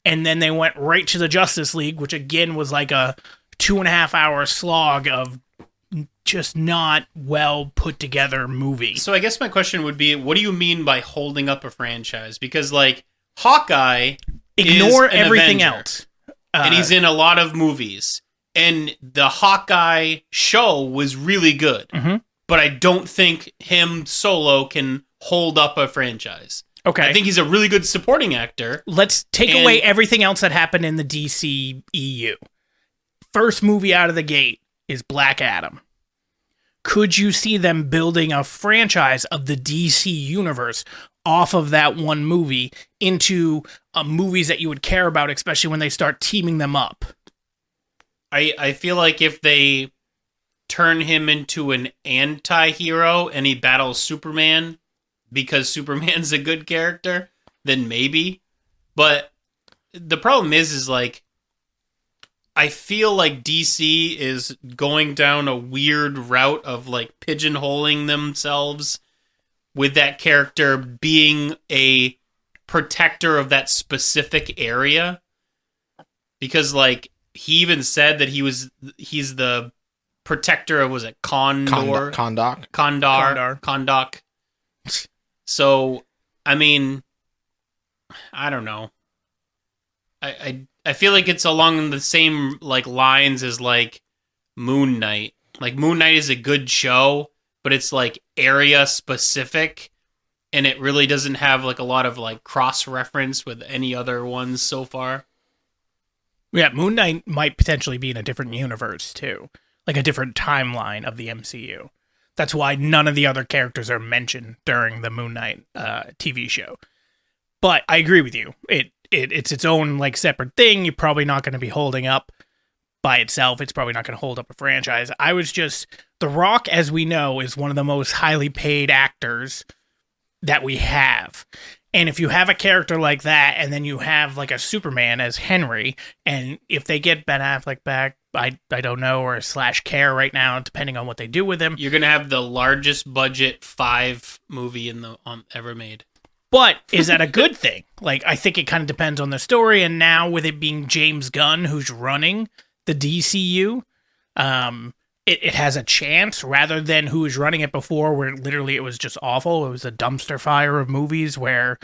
And then they went right to the Justice League, which again was like a 2.5-hour slog of just not well put together movie. So I guess my question would be, what do you mean by holding up a franchise? Because like Hawkeye, Ignore is an everything Avenger, else. and he's in a lot of movies. And the Hawkeye show was really good, Mhm. but I don't think him solo can hold up a franchise. Okay. I think he's a really good supporting actor. Let's take And- away everything else that happened in the DC EU. First movie out of the gate is Black Adam. Could you see them building a franchise of the DC universe off of that one movie into movies that you would care about, especially when they start teaming them up? I feel like if they turn him into an anti-hero and he battles Superman because Superman's a good character, then maybe. But the problem is like, I feel like DC is going down a weird route of like pigeonholing themselves with that character being a protector of that specific area. Because like he even said that he's the protector of, was it Condor? Condor. So, I mean, I don't know. I feel like it's along the same like lines as like Moon Knight like Moon Knight is a good show, but it's like area specific, and it really doesn't have like a lot of like cross reference with any other ones so far. Yeah, Moon Knight might potentially be in a different universe too, like a different timeline of the MCU. That's why none of the other characters are mentioned during the Moon Knight TV show. But I agree with you. It's its own like separate thing. You're probably not going to be holding up by itself. It's probably not going to hold up a franchise. The Rock, as we know, is one of the most highly paid actors that we have. And if you have a character like that, and then you have like a Superman as Henry, and if they get Ben Affleck back, I don't know, or / Care right now, depending on what they do with him. You're gonna have the largest budget 5 movie in the ever made. But is that a good thing? Like, I think it kind of depends on the story. And now with it being James Gunn who's running the DCU, it has a chance rather than who was running it before, where literally it was just awful. It was a dumpster fire of movies where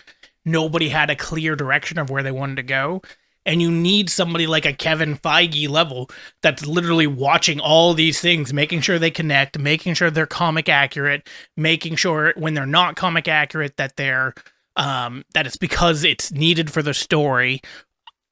nobody had a clear direction of where they wanted to go. And you need somebody like a Kevin Feige level that's literally watching all these things, making sure they connect, making sure they're comic accurate, making sure when they're not comic accurate that they're that it's because it's needed for the story,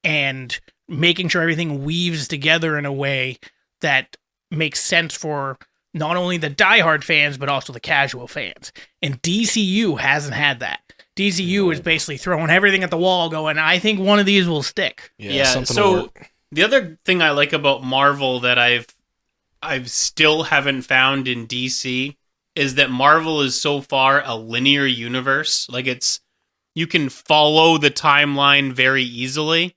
and making sure everything weaves together in a way that makes sense for not only the diehard fans but also the casual fans. And DCU hasn't had that. DCU is basically throwing everything at the wall going, I think one of these will stick. Yeah, so the other thing I like about Marvel that I've still haven't found in DC is that Marvel is so far a linear universe. Like, you can follow the timeline very easily,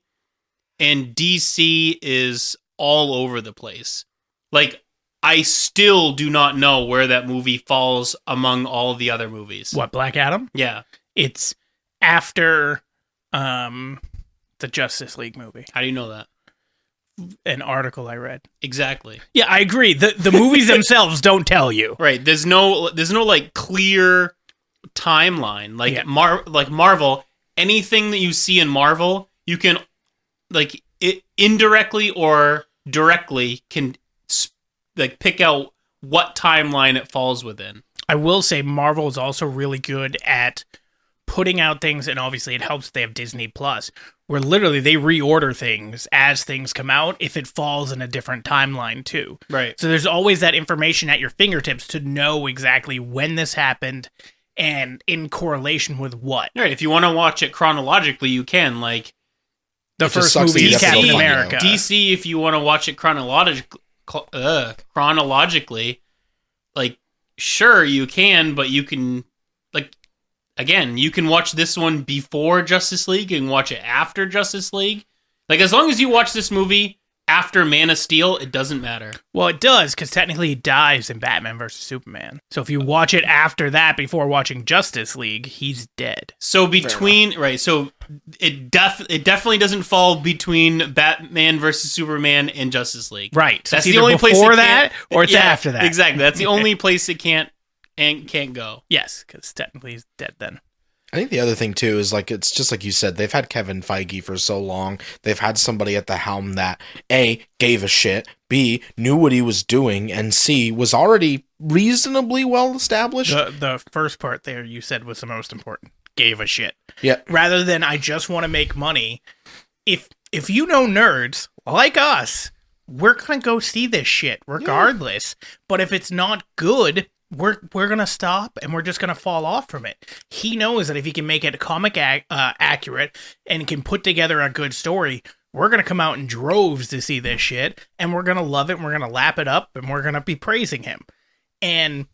and DC is all over the place. Like, I still do not know where that movie falls among all of the other movies. What, Black Adam? Yeah. It's after the Justice League movie. How do you know that? An article I read. Exactly. Yeah, I agree. The movies themselves don't tell you. Right. There's no like clear timeline. Like Marvel, anything that you see in Marvel, you can like it indirectly or directly can like pick out what timeline it falls within. I will say Marvel is also really good at putting out things, and obviously it helps they have Disney Plus, where literally they reorder things as things come out if it falls in a different timeline too. Right. So there's always that information at your fingertips to know exactly when this happened and in correlation with what. Right. If you want to watch it chronologically, you can. Like the first movie is Captain America. DC, if you want to watch it chronologically, like sure you can, but you can like. Again, you can watch this one before Justice League and watch it after Justice League. Like, as long as you watch this movie after Man of Steel, it doesn't matter. Well, it does, because technically he dies in Batman vs. Superman. So if you watch it after that, before watching Justice League, he's dead. So so it definitely doesn't fall between Batman vs. Superman and Justice League. Right. So That's it's the only place before that, or it's after that. Exactly. That's the only place it can't go. Yes, because technically he's dead then. I think the other thing too is like it's just like you said, they've had Kevin Feige for so long. They've had somebody at the helm that A, gave a shit, B, knew what he was doing, and C, was already reasonably well established. The first part there you said was the most important. Gave a shit. Yeah. Rather than I just want to make money. If you know nerds like us, we're gonna go see this shit regardless. Yeah. But if it's not good, we're gonna stop and we're just gonna fall off from it. He knows that if he can make it comic accurate and can put together a good story, we're gonna come out in droves to see this shit, and we're gonna love it, and we're gonna lap it up, and we're gonna be praising him. And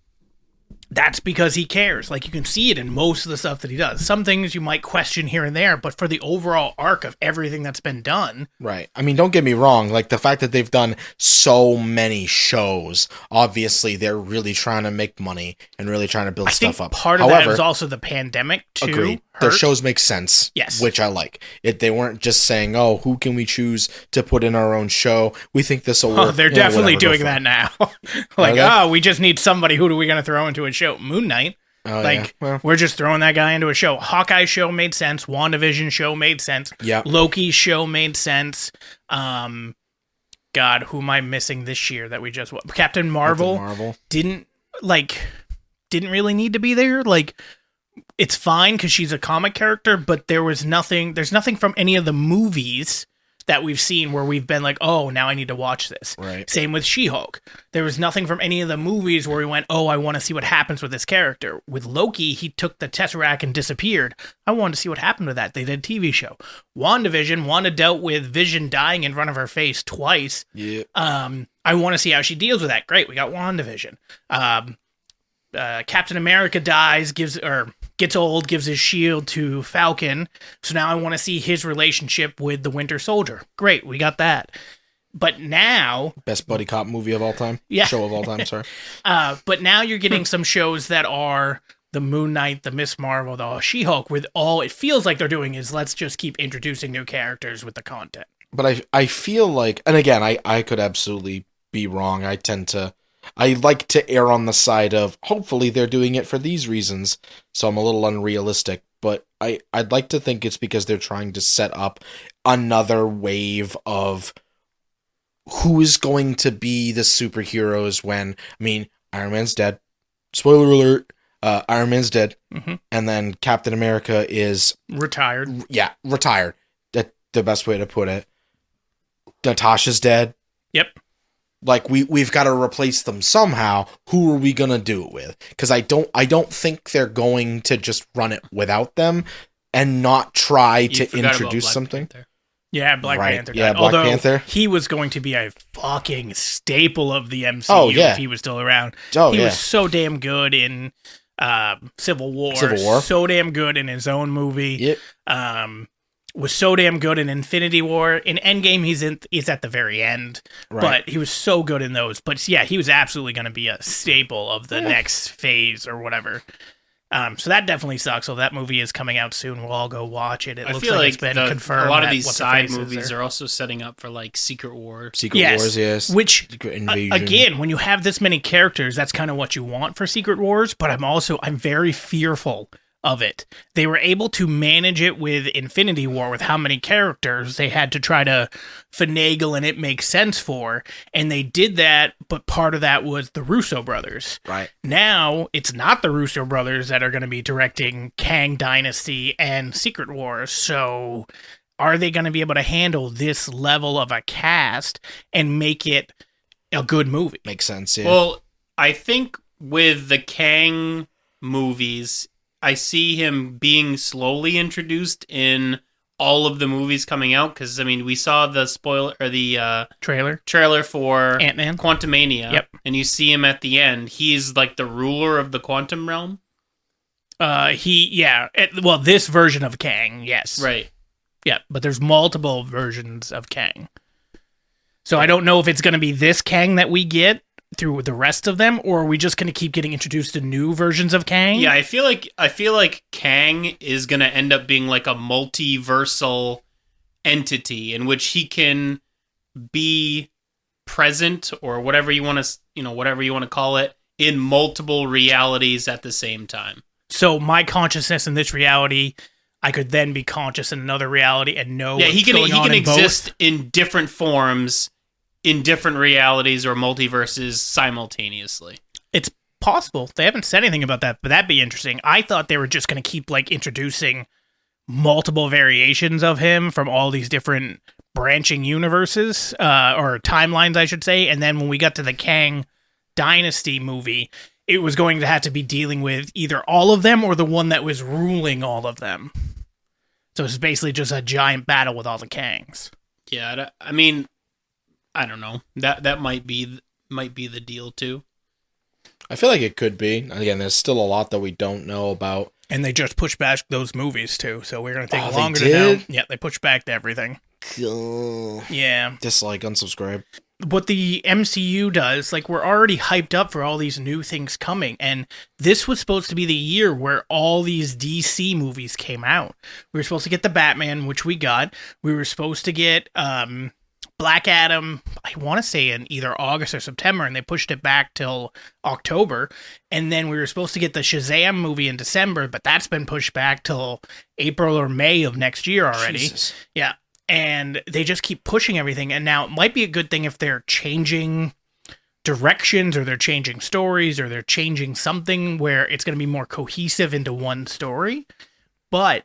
that's because he cares. Like, you can see it in most of the stuff that he does. Some things you might question here and there, but for the overall arc of everything that's been done. Right. I mean, don't get me wrong. Like, the fact that they've done so many shows, obviously they're really trying to make money and really trying to build stuff up. Part of that was also the pandemic, too. Agreed. Their shows make sense. Yes. Which I like. They weren't just saying, oh, who can we choose to put in our own show? We think this will work. They're definitely doing that now. Like, we just need somebody. Who are we going to throw into a show? Moon Knight. We're just throwing that guy into a show. Hawkeye's show made sense. WandaVision show made sense. Yeah. Loki's show made sense. God, who am I missing this year that we just watched? Captain Marvel. Didn't really need to be there. Like, it's fine because she's a comic character, but there's nothing from any of the movies that we've seen where we've been like, oh, now I need to watch this. Right. Same with She-Hulk. There was nothing from any of the movies where we went, oh, I want to see what happens with this character. With Loki, he took the Tesseract and disappeared. I wanted to see what happened with that. They did a TV show. WandaVision, Wanda dealt with Vision dying in front of her face twice. Yeah. I want to see how she deals with that. Great, we got WandaVision. Captain America gets old, gives his shield to Falcon. So now I want to see his relationship with the Winter Soldier. Great, we got that. But now... Best buddy cop movie of all time? Yeah. Show of all time, sorry. But now you're getting some shows that are the Moon Knight, the Miss Marvel, the She-Hulk, with all it feels like they're doing is let's just keep introducing new characters with the content. But I feel like, and again, I could absolutely be wrong. I like to err on the side of hopefully they're doing it for these reasons, so I'm a little unrealistic, but I'd like to think it's because they're trying to set up another wave of who is going to be the superheroes when, I mean, Iron Man's dead. Spoiler alert, Iron Man's dead. Mm-hmm. And then Captain America is... Retired. Yeah, retired. That's the best way to put it. Natasha's dead. Yep. Like we've got to replace them somehow. Who are we gonna do it with? Because I don't think they're going to just run it without them and not try to introduce something. Panther. Yeah, Black Panther. Yeah, Black Panther. He was going to be a fucking staple of the MCU if he was still around. He was so damn good in Civil War. So damn good in his own movie. Yep. Was so damn good in Infinity War. In Endgame, he's at the very end, but he was so good in those. But yeah, he was absolutely going to be a staple of the next phase or whatever. So that definitely sucks. So that movie is coming out soon. We'll all go watch it. It looks like it's been confirmed. A lot of these side movies are also setting up for like Secret War. Wars, yes. Which, Secret Invasion. Again, when you have this many characters, that's kind of what you want for Secret Wars. But I'm very fearful of it. They were able to manage it with Infinity War with how many characters they had to try to finagle and it make sense for, and they did that, but part of that was the Russo brothers. Right. Now, it's not the Russo brothers that are going to be directing Kang Dynasty and Secret Wars, so are they going to be able to handle this level of a cast and make it a good movie? Makes sense, yeah. Well, I think with the Kang movies, I see him being slowly introduced in all of the movies coming out because I mean we saw the trailer for Ant-Man Quantumania, and you see him at the end. He's like the ruler of the quantum realm. This version of Kang, yes, right, yeah, but there's multiple versions of Kang, so I don't know if it's going to be this Kang that we get through the rest of them, or are we just going to keep getting introduced to new versions of Kang? Yeah, I feel like Kang is going to end up being like a multiversal entity in which he can be present or whatever you want to call it in multiple realities at the same time. So my consciousness in this reality, I could then be conscious in another reality and know what's going on in exist both? In different forms in different realities or multiverses simultaneously. It's possible. They haven't said anything about that, but that'd be interesting. I thought they were just going to keep like introducing multiple variations of him from all these different branching universes, or timelines, I should say. And then when we got to the Kang Dynasty movie, it was going to have to be dealing with either all of them or the one that was ruling all of them. So it's basically just a giant battle with all the Kangs. Yeah, I mean, I don't know. That might be the deal too. I feel like it could be. Again, there's still a lot that we don't know about. And they just pushed back those movies too, so we're gonna take longer to know. Yeah, they pushed back to everything. Cool. Yeah. Dislike, unsubscribe. What the MCU does, like, we're already hyped up for all these new things coming, and this was supposed to be the year where all these DC movies came out. We were supposed to get the Batman, which we got. We were supposed to get Black Adam, I want to say in either August or September, and they pushed it back till October. And then we were supposed to get the Shazam movie in December, but that's been pushed back till April or May of next year already. Jesus. Yeah. and they just keep pushing everything. And now it might be a good thing if they're changing directions or they're changing stories or they're changing something where it's going to be more cohesive into one story. But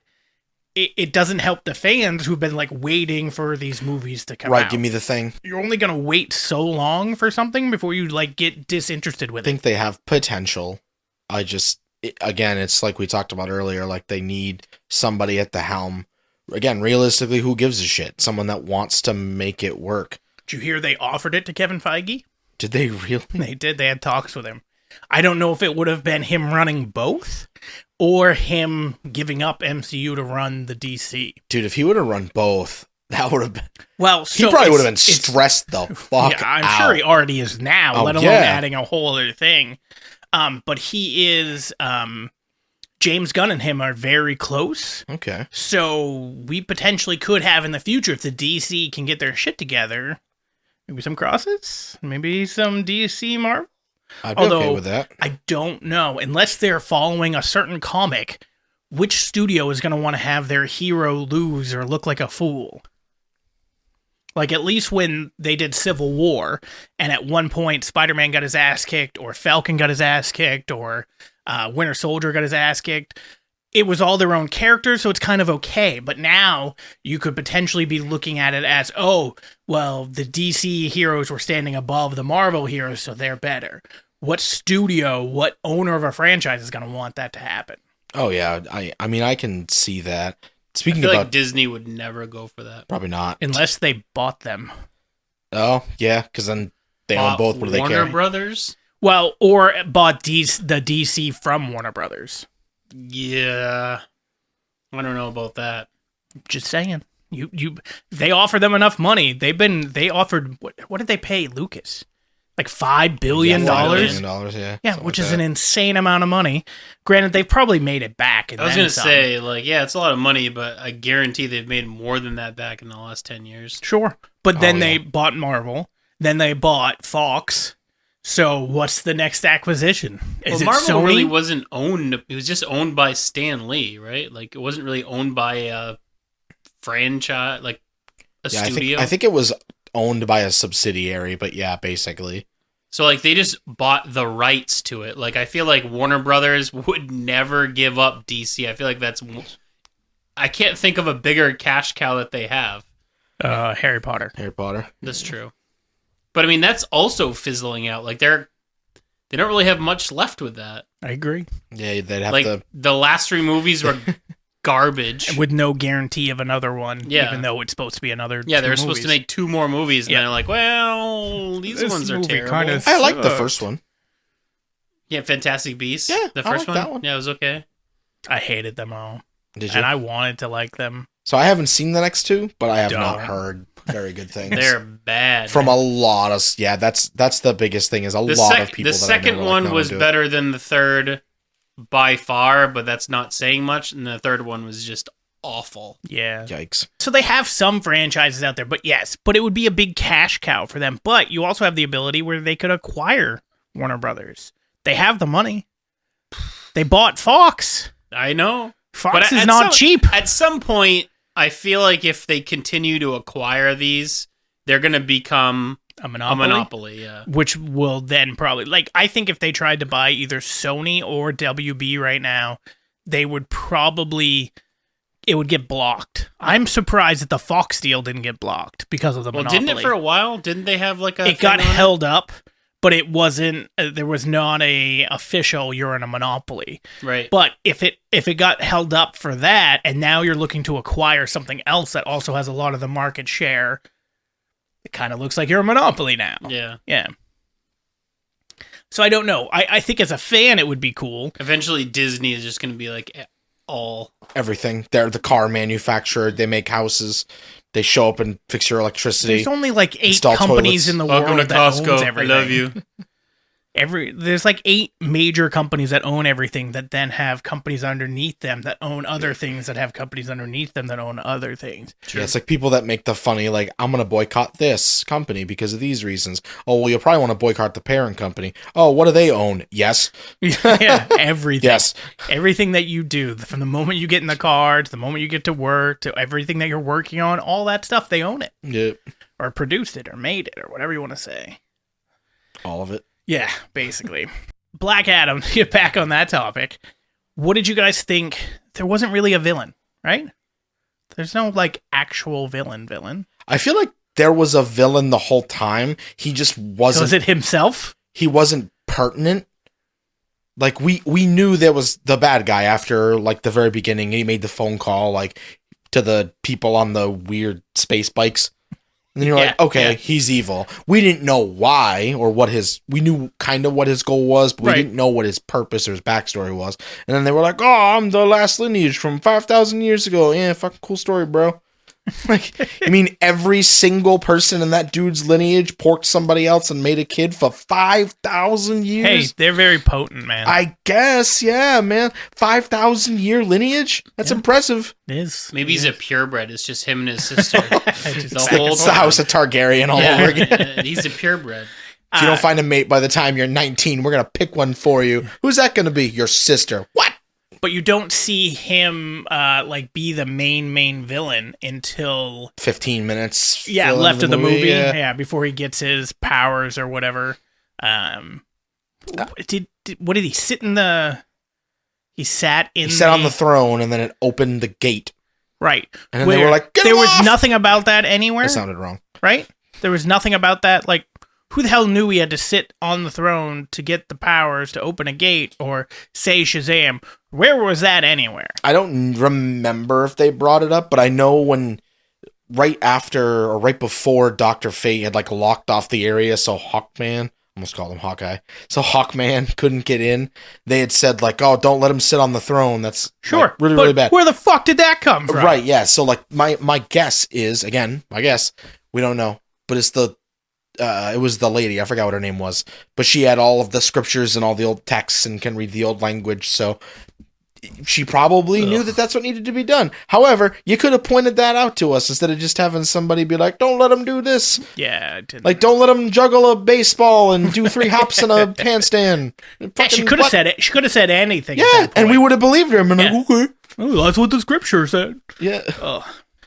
it doesn't help the fans who've been like waiting for these movies to come out. Right, give me the thing. You're only going to wait so long for something before you like get disinterested with I think they have potential. Again, it's like we talked about earlier, like they need somebody at the helm. Again, realistically, who gives a shit? Someone that wants to make it work. Did you hear they offered it to Kevin Feige? Did they really? They did. They had talks with him. I don't know if it would have been him running both or him giving up MCU to run the DC. Dude, if he would have run both, that would have been... Well, he probably would have been stressed the fuck yeah, I'm out. sure he already is now, let alone adding a whole other thing. But he is... James Gunn and him are very close. Okay. So we potentially could have in the future, if the DC can get their shit together, maybe some crosses, maybe some DC Marvel. I'd be okay with that. I don't know. Unless they're following a certain comic, which studio is going to want to have their hero lose or look like a fool? Like, at least when they did Civil War, and at one point Spider-Man got his ass kicked, or Falcon got his ass kicked, or Winter Soldier got his ass kicked, it was all their own characters, so it's kind of okay. But now you could potentially be looking at it as, oh, well, the DC heroes were standing above the Marvel heroes, so they're better. What studio, what owner of a franchise is going to want that to happen? Oh, yeah. I mean, I can see that. I feel like Disney would never go for that. Probably not. Unless they bought them. Oh, yeah, because then they own both. What do they care? Warner Brothers? Well, or bought the DC from Warner Brothers. Yeah. I don't know about that. Just saying. They offer them enough money. They offered, what did they pay Lucas? Like $5 billion? $5 billion, yeah, which is an insane amount of money. Granted, they've probably made it back. I was going to say, like, yeah, it's a lot of money, but I guarantee they've made more than that back in the last 10 years. Sure. But then they bought Marvel. Then they bought Fox. So what's the next acquisition? Is it Marvel Sony? really wasn't owned. It was just owned by Stan Lee, right? Like, it wasn't really owned by a franchise, like a studio. I think it was owned by a subsidiary, but yeah, basically. So, like, they just bought the rights to it. Like, I feel like Warner Brothers would never give up DC. I feel like that's... I can't think of a bigger cash cow that they have. Harry Potter. Harry Potter. That's true. But, I mean, that's also fizzling out. Like, they don't really have much left with that. I agree. Yeah, they'd have like, to... the last 3 movies were garbage. With no guarantee of another one, yeah. Even though it's supposed to be another 2 Yeah, they were movies. supposed to make 2 more movies, and they're like, well, these ones are terrible. I like the first one. Yeah, Fantastic Beasts. Yeah, the first that one. Yeah, it was okay. I hated them all. Did you? And I wanted to like them. So I haven't seen the next 2, but I have not heard very good things. They're bad. From a lot of... Yeah, that's the biggest thing, is a lot of people the that second I know one was better than the third by far, but that's not saying much, and the third one was just awful. Yeah. Yikes. So they have some franchises out there, but it would be a big cash cow for them. But you also have the ability where they could acquire Warner Brothers. They have the money. They bought Fox. I know. Fox is not cheap. At some point, I feel like if they continue to acquire these, they're going to become a monopoly. Yeah. Which will then probably... Like, I think if they tried to buy either Sony or WB right now, they would probably... It would get blocked. I'm surprised that the Fox deal didn't get blocked because of the monopoly. Didn't it for a while? Didn't they have like a... It got held up, but it wasn't... there was not a official, you're in a monopoly. Right. But if it got held up for that, and now you're looking to acquire something else that also has a lot of the market share, it kind of looks like you're a monopoly now. Yeah. Yeah. So I don't know. I think as a fan, it would be cool. Eventually, Disney is just going to be like... everything. They're the car manufacturer. They make houses. They show up and fix your electricity. There's only like 8 companies in the world Welcome to that Costco. owns everything. I love you. there's like 8 major companies that own everything that then have companies underneath them that own other things that have companies underneath them that own other things. Yeah, it's like people that make the funny, like, I'm going to boycott this company because of these reasons. Oh, well, you'll probably want to boycott the parent company. Oh, what do they own? Yes. Yeah, everything. Yes. Everything that you do, from the moment you get in the car to the moment you get to work to everything that you're working on, all that stuff, they own it. Yep. Or produced it or made it or whatever you want to say. All of it. Yeah, basically. Black Adam, to get back on that topic, what did you guys think? There wasn't really a villain, right? There's no, like, actual villain. I feel like there was a villain the whole time. He just wasn't... Was it himself? He wasn't pertinent. Like, we knew there was the bad guy after, like, the very beginning. He made the phone call, like, to the people on the weird space bikes. And then you're like, okay, he's evil. We didn't know why or what we knew kind of what his goal was, but we didn't know what his purpose or his backstory was. And then they were like, oh, I'm the last lineage from 5,000 years ago. Yeah, fucking cool story, bro. Like, I mean, every single person in that dude's lineage porked somebody else and made a kid for 5,000 years. Hey, they're very potent, man. I guess, yeah, man. 5,000 year lineage? That's impressive. It is. Maybe he's a purebred. It's just him and his sister. It's the House of Targaryen all over again. He's a purebred. If you don't find a mate by the time you're 19, we're going to pick one for you. Who's that going to be? Your sister. What? But you don't see him like be the main villain until 15 minutes. Left of the movie. Yeah, before he gets his powers or whatever. What did he sit in the? He sat on the throne, and then it opened the gate. Right, and then they were like, "Get there him was off!" nothing about that anywhere. That sounded wrong. Right, there was nothing about that. Like, who the hell knew he had to sit on the throne to get the powers to open a gate or say Shazam? Where was that anywhere? I don't remember if they brought it up, but I know when right after or right before Dr. Fate had like locked off the area, so Hawkman, almost called him Hawkeye, so Hawkman couldn't get in. They had said like, "Oh, don't let him sit on the throne." That's like, really bad. Where the fuck did that come from? Right? Yeah. So like my guess is, again, my guess, we don't know, but it's it was the lady, I forgot what her name was, but she had all of the scriptures and all the old texts and can read the old language, so she probably knew that that's what needed to be done. However, you could have pointed that out to us instead of just having somebody be like, "Don't let him do this." Yeah, it didn't. Like, don't let him juggle a baseball and do 3 hops in a handstand. Yeah, she could have said it. She could have said anything. Yeah, and we would have believed her. And like, okay, that's what the scripture said. Yeah.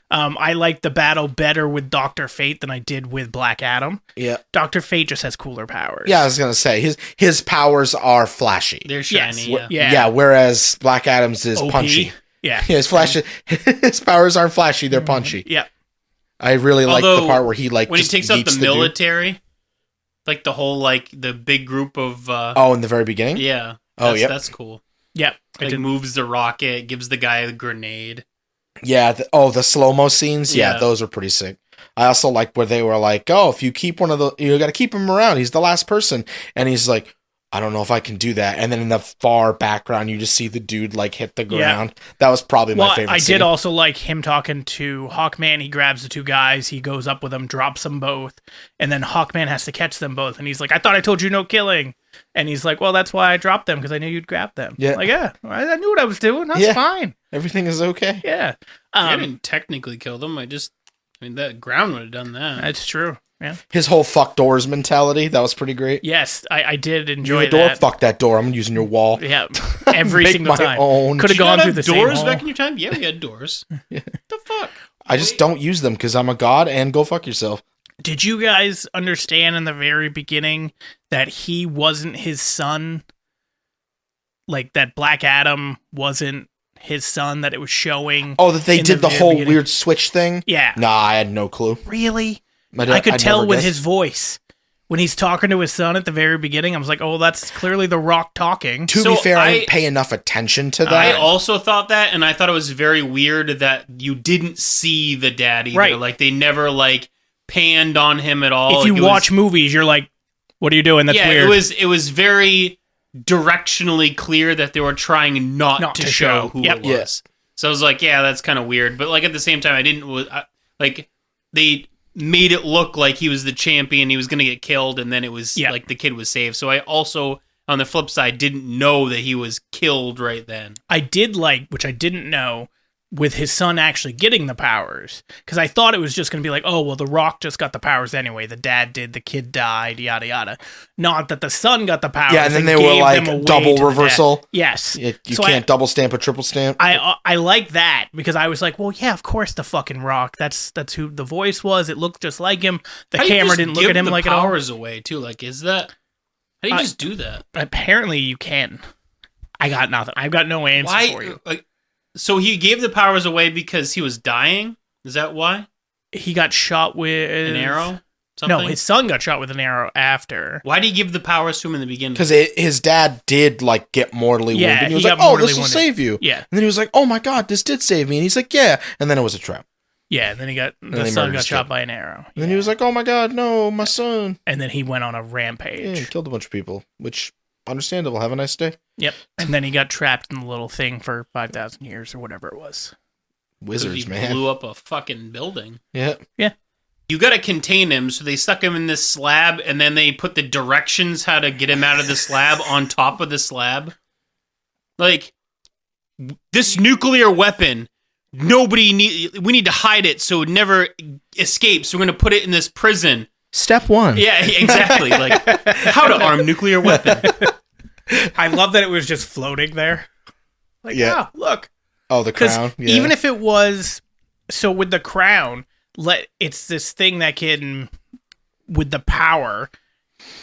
I like the battle better with Dr. Fate than I did with Black Adam. Yeah. Dr. Fate just has cooler powers. Yeah, I was going to say, his powers are flashy. They're shiny, Yeah, whereas Black Adam's is OP. punchy. Yeah. His powers aren't flashy, they're punchy. Yeah. I really like the part where he like when just he takes out the dude. military, like the whole like the big group of in the very beginning? Yeah. That's cool. Yep. Like moves the rocket, gives the guy a grenade. Yeah, the slow-mo scenes, those are pretty sick. I also like where they were like, "Oh, if you keep one of the, you got to keep him around. He's the last person." And he's like, "I don't know if I can do that." And then in the far background, you just see the dude like hit the ground. Yeah. That was probably my favorite I scene. did also like him talking to Hawkman. He grabs the 2 guys, he goes up with them, drops them both, and then Hawkman has to catch them both. And he's like, "I thought I told you no killing." And he's like, "Well, that's why I dropped them, because I knew you'd grab them." Yeah. Like, I knew what I was doing. That's fine. Everything is okay. Yeah. I didn't technically kill them. I mean, that ground would have done that. That's true. Yeah. His whole fuck doors mentality, that was pretty great. Yes, I did enjoy the door, that. Fuck that door. I'm using your wall. Yeah. Every single time. Could have gone through the doors same back in your time? Yeah, we had doors. Yeah. The fuck? I just don't use them because I'm a god, and go fuck yourself. Did you guys understand in the very beginning that he wasn't his son? Like, that Black Adam wasn't his son, that it was showing? Oh, that they did the whole weird switch thing? Yeah. Nah, I had no clue. Really? I could tell with his voice. When he's talking to his son at the very beginning, I was like, "Oh, that's clearly The Rock talking." To be fair, I didn't pay enough attention to that. I also thought that, and I thought it was very weird that you didn't see the dad either. Right. Like, they never, like, panned on him at all. If you watch movies, you're like, "What are you doing? That's weird." it was very directionally clear that they were trying not to show who it was. Yeah. So I was like, yeah, that's kind of weird. But, like, at the same time, I didn't... like, they made it look like he was the champion, he was going to get killed, and then it was like the kid was saved. So I also, on the flip side, didn't know that he was killed right then. I did like, which I didn't know, with his son actually getting the powers, because I thought it was just going to be like, oh, well, The Rock just got the powers anyway. The dad did, the kid died, yada, yada. Not that the son got the powers. Yeah, and then they were like double reversal. Yes. You can't double stamp a triple stamp. I like that, because I was like, well, yeah, of course the fucking Rock. That's who the voice was. It looked just like him. The camera didn't look at him like it all. Powers away, too. Like, is that... How do you just do that? Apparently you can. I got nothing. I've got no answer for you. So he gave the powers away because he was dying? Is that why? He got shot with... An arrow? Something? No, his son got shot with an arrow after. Why did he give the powers to him in the beginning? Because his dad did, like, get mortally wounded. And he was like, oh, this will save you. Yeah. And then he was like, oh my god, this did save me. And he's like, yeah. And then it was a trap. Yeah, and then the son got shot by an arrow. And then he was like, oh my god, no, my son. And then he went on a rampage. Yeah, he killed a bunch of people, which, understandable. Have a nice day. Yep. And then he got trapped in the little thing for 5,000 years or whatever it was. Wizards, man. He blew up a fucking building. Yeah. Yeah. You got to contain him, so they stuck him in this slab, and then they put the directions how to get him out of the slab on top of the slab. Like, this nuclear weapon, we need to hide it so it never escapes. So we're going to put it in this prison. Step one. Yeah, exactly. Like, how to arm nuclear weapon. I love that it was just floating there. Like, yeah, look. Oh, the crown. Yeah. Even if it was, so with the crown, it's this thing that can, with the power,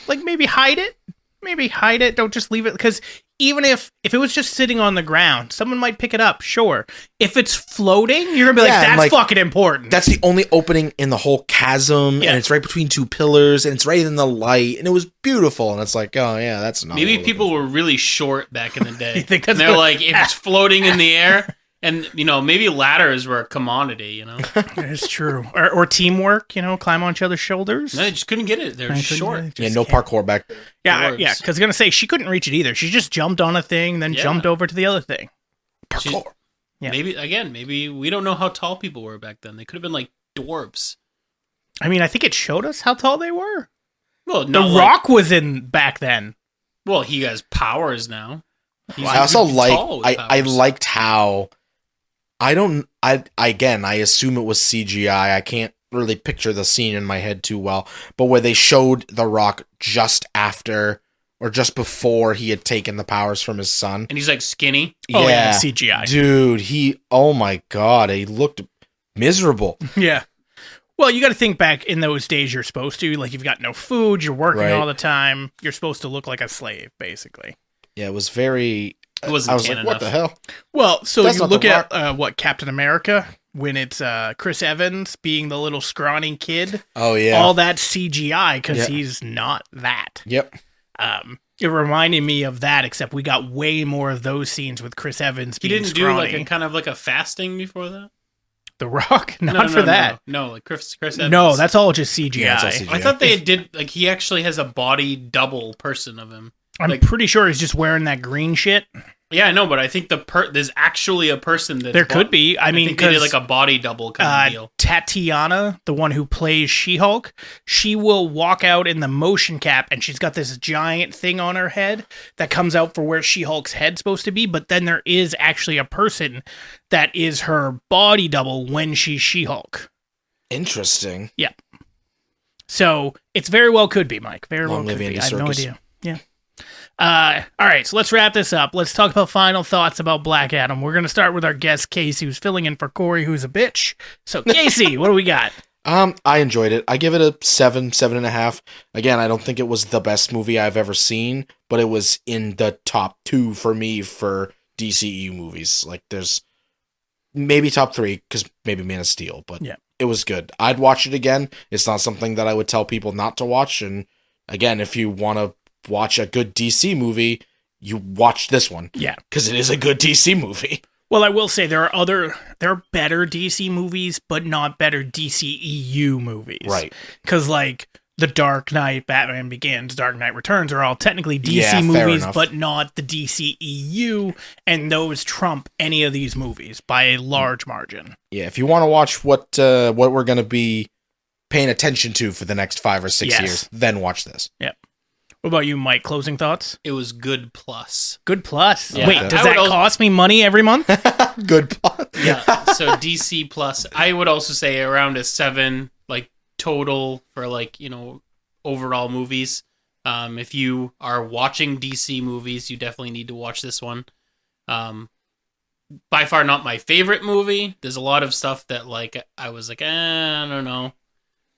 like maybe hide it. Maybe hide it. Don't just leave it. Because even if it was just sitting on the ground, someone might pick it up. Sure. If it's floating, you're going to be that's fucking important. That's the only opening in the whole chasm. Yeah. And it's right between two pillars. And it's right in the light. And it was beautiful. And it's like, oh, yeah, that's not. Maybe people were really short back in the day. And they're like, if it's floating in the air. And, maybe ladders were a commodity, It's true. Or teamwork, climb on each other's shoulders. No, they just couldn't get it. They're short. Yeah, no parkour back there. Yeah, because I was going to say, she couldn't reach it either. She just jumped on a thing, then jumped over to the other thing. Parkour. Yeah. Maybe we don't know how tall people were back then. They could have been like dwarves. I mean, I think it showed us how tall they were. Well, The Rock was in back then. Well, he has powers now. I also I liked how... I assume it was CGI. I can't really picture the scene in my head too well, but where they showed The Rock just after or just before he had taken the powers from his son. And he's like skinny. Oh yeah, CGI. Dude, oh my god, he looked miserable. Yeah. Well, you got to think back in those days you're supposed to, like you've got no food, you're working all the time, you're supposed to look like a slave, basically. Yeah, it was very... I was like, what the hell? Well, so you look at Captain America, when it's Chris Evans being the little scrawny kid. Oh, yeah. All that CGI because he's not that. Yep. It reminded me of that, except we got way more of those scenes with Chris Evans being scrawny. He didn't do like a kind of like a fasting before that? The Rock? Not for that. No, like Chris Evans. No, that's all just CGI. Yeah, all CGI. I thought they did, like he actually has a body double person of him. I'm pretty sure he's just wearing that green shit. Yeah, I know, but I think there's actually a person that there could be. I mean, think they did like a body double kind of deal. Tatiana, the one who plays She-Hulk, she will walk out in the motion cap, and she's got this giant thing on her head that comes out for where She-Hulk's head's supposed to be. But then there is actually a person that is her body double when she's She-Hulk. Interesting. Yeah. So it's very well could be, Mike. Very Long well could be. I have no idea. Yeah. All right, so let's wrap this up. Let's talk about final thoughts about Black Adam. We're going to start with our guest, Casey, who's filling in for Corey, who's a bitch. So, Casey, what do we got? I enjoyed it. I give it a 7.5. Again, I don't think it was the best movie I've ever seen, but it was in the top 2 for me for DCEU movies. Like, there's maybe top 3, because maybe Man of Steel, but it was good. I'd watch it again. It's not something that I would tell people not to watch, and again, if you want to watch a good DC movie, you watch this one. Yeah. Because it is a good DC movie. Well, I will say there are better DC movies, but not better DCEU movies. Right. Because, like, The Dark Knight, Batman Begins, Dark Knight Returns are all technically DC movies, but not the DCEU, and those trump any of these movies by a large margin. Yeah, if you want to watch what we're going to be paying attention to for the next 5 or 6 Yes. years, then watch this. Yep. What about you, Mike? Closing thoughts? It was good plus. Good plus. Yeah. Wait, I does would that also- cost me money every month? Good plot. Yeah. So DC plus. I would also say around a 7, like total for like, overall movies. If you are watching DC movies, you definitely need to watch this one. By far not my favorite movie. There's a lot of stuff that like I was like, I don't know.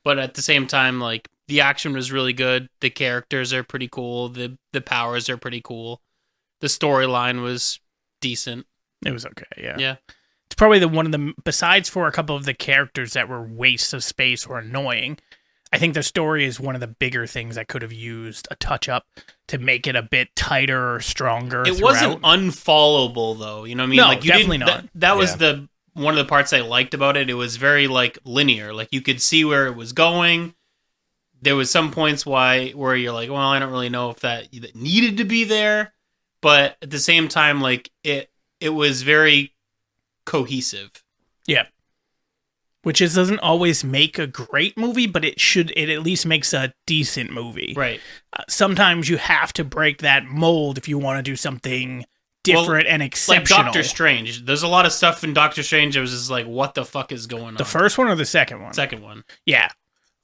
But at the same time, like the action was really good. The characters are pretty cool. The powers are pretty cool. The storyline was decent. It was okay, yeah. Yeah. It's probably one of the, besides for a couple of the characters that were wastes of space or annoying, I think the story is one of the bigger things that could have used a touch up to make it a bit tighter or stronger. It throughout. wasn't unfollowable though. You know what I mean? No, like you definitely didn't, not. That was Yeah. one of the parts I liked about it. It was very like linear. Like you could see where it was going. There was some points where you're like, well, I don't really know if that needed to be there, but at the same time, like it was very cohesive. Yeah. Which doesn't always make a great movie, but it at least makes a decent movie. Right. Sometimes you have to break that mold if you want to do something different and Like exceptional. Doctor Strange. There's a lot of stuff in Doctor Strange that was just like, what the fuck is going on? The first one or the second one? Second one. Yeah.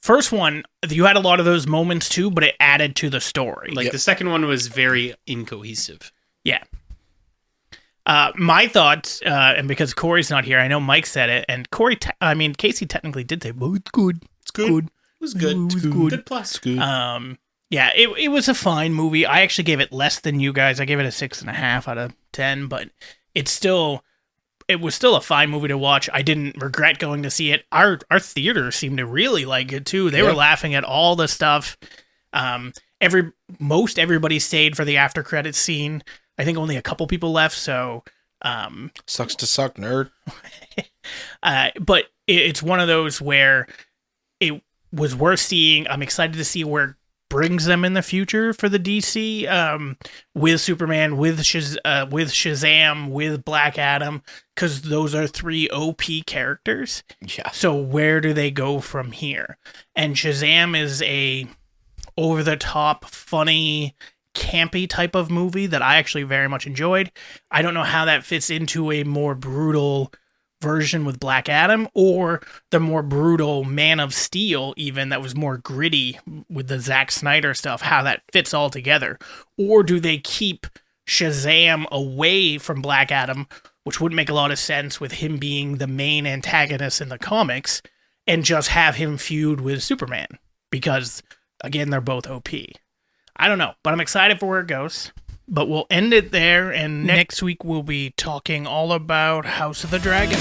First one, you had a lot of those moments too, but it added to the story. Like Yep. the second one was very incohesive. Yeah. My thoughts, and because Corey's not here, I know Mike said it, and Casey technically did say, well, it's good. It's good. It was good. It was good. Good plus. Yeah, it was a fine movie. I actually gave it less than you guys. I gave it a 6.5 out of 10, but it was still a fine movie to watch. I didn't regret going to see it. Our theater seemed to really like it too. They were laughing at all the stuff. Most everybody stayed for the after credits scene. I think only a couple people left, so Sucks to suck, nerd. but it's one of those where it was worth seeing. I'm excited to see where it brings them in the future for the DC, with Superman, with Shazam, with Black Adam, because those are 3 OP characters. Yeah. So where do they go from here? And Shazam is a over-the-top, funny, campy type of movie that I actually very much enjoyed. I don't know how that fits into a more brutal version with Black Adam, or the more brutal Man of Steel even that was more gritty with the Zack Snyder stuff, how that fits all together. Or do they keep Shazam away from Black Adam, which wouldn't make a lot of sense with him being the main antagonist in the comics, and just have him feud with Superman? Because, again, they're both OP. I don't know, but I'm excited for where it goes. But we'll end it there, and next week we'll be talking all about House of the Dragon.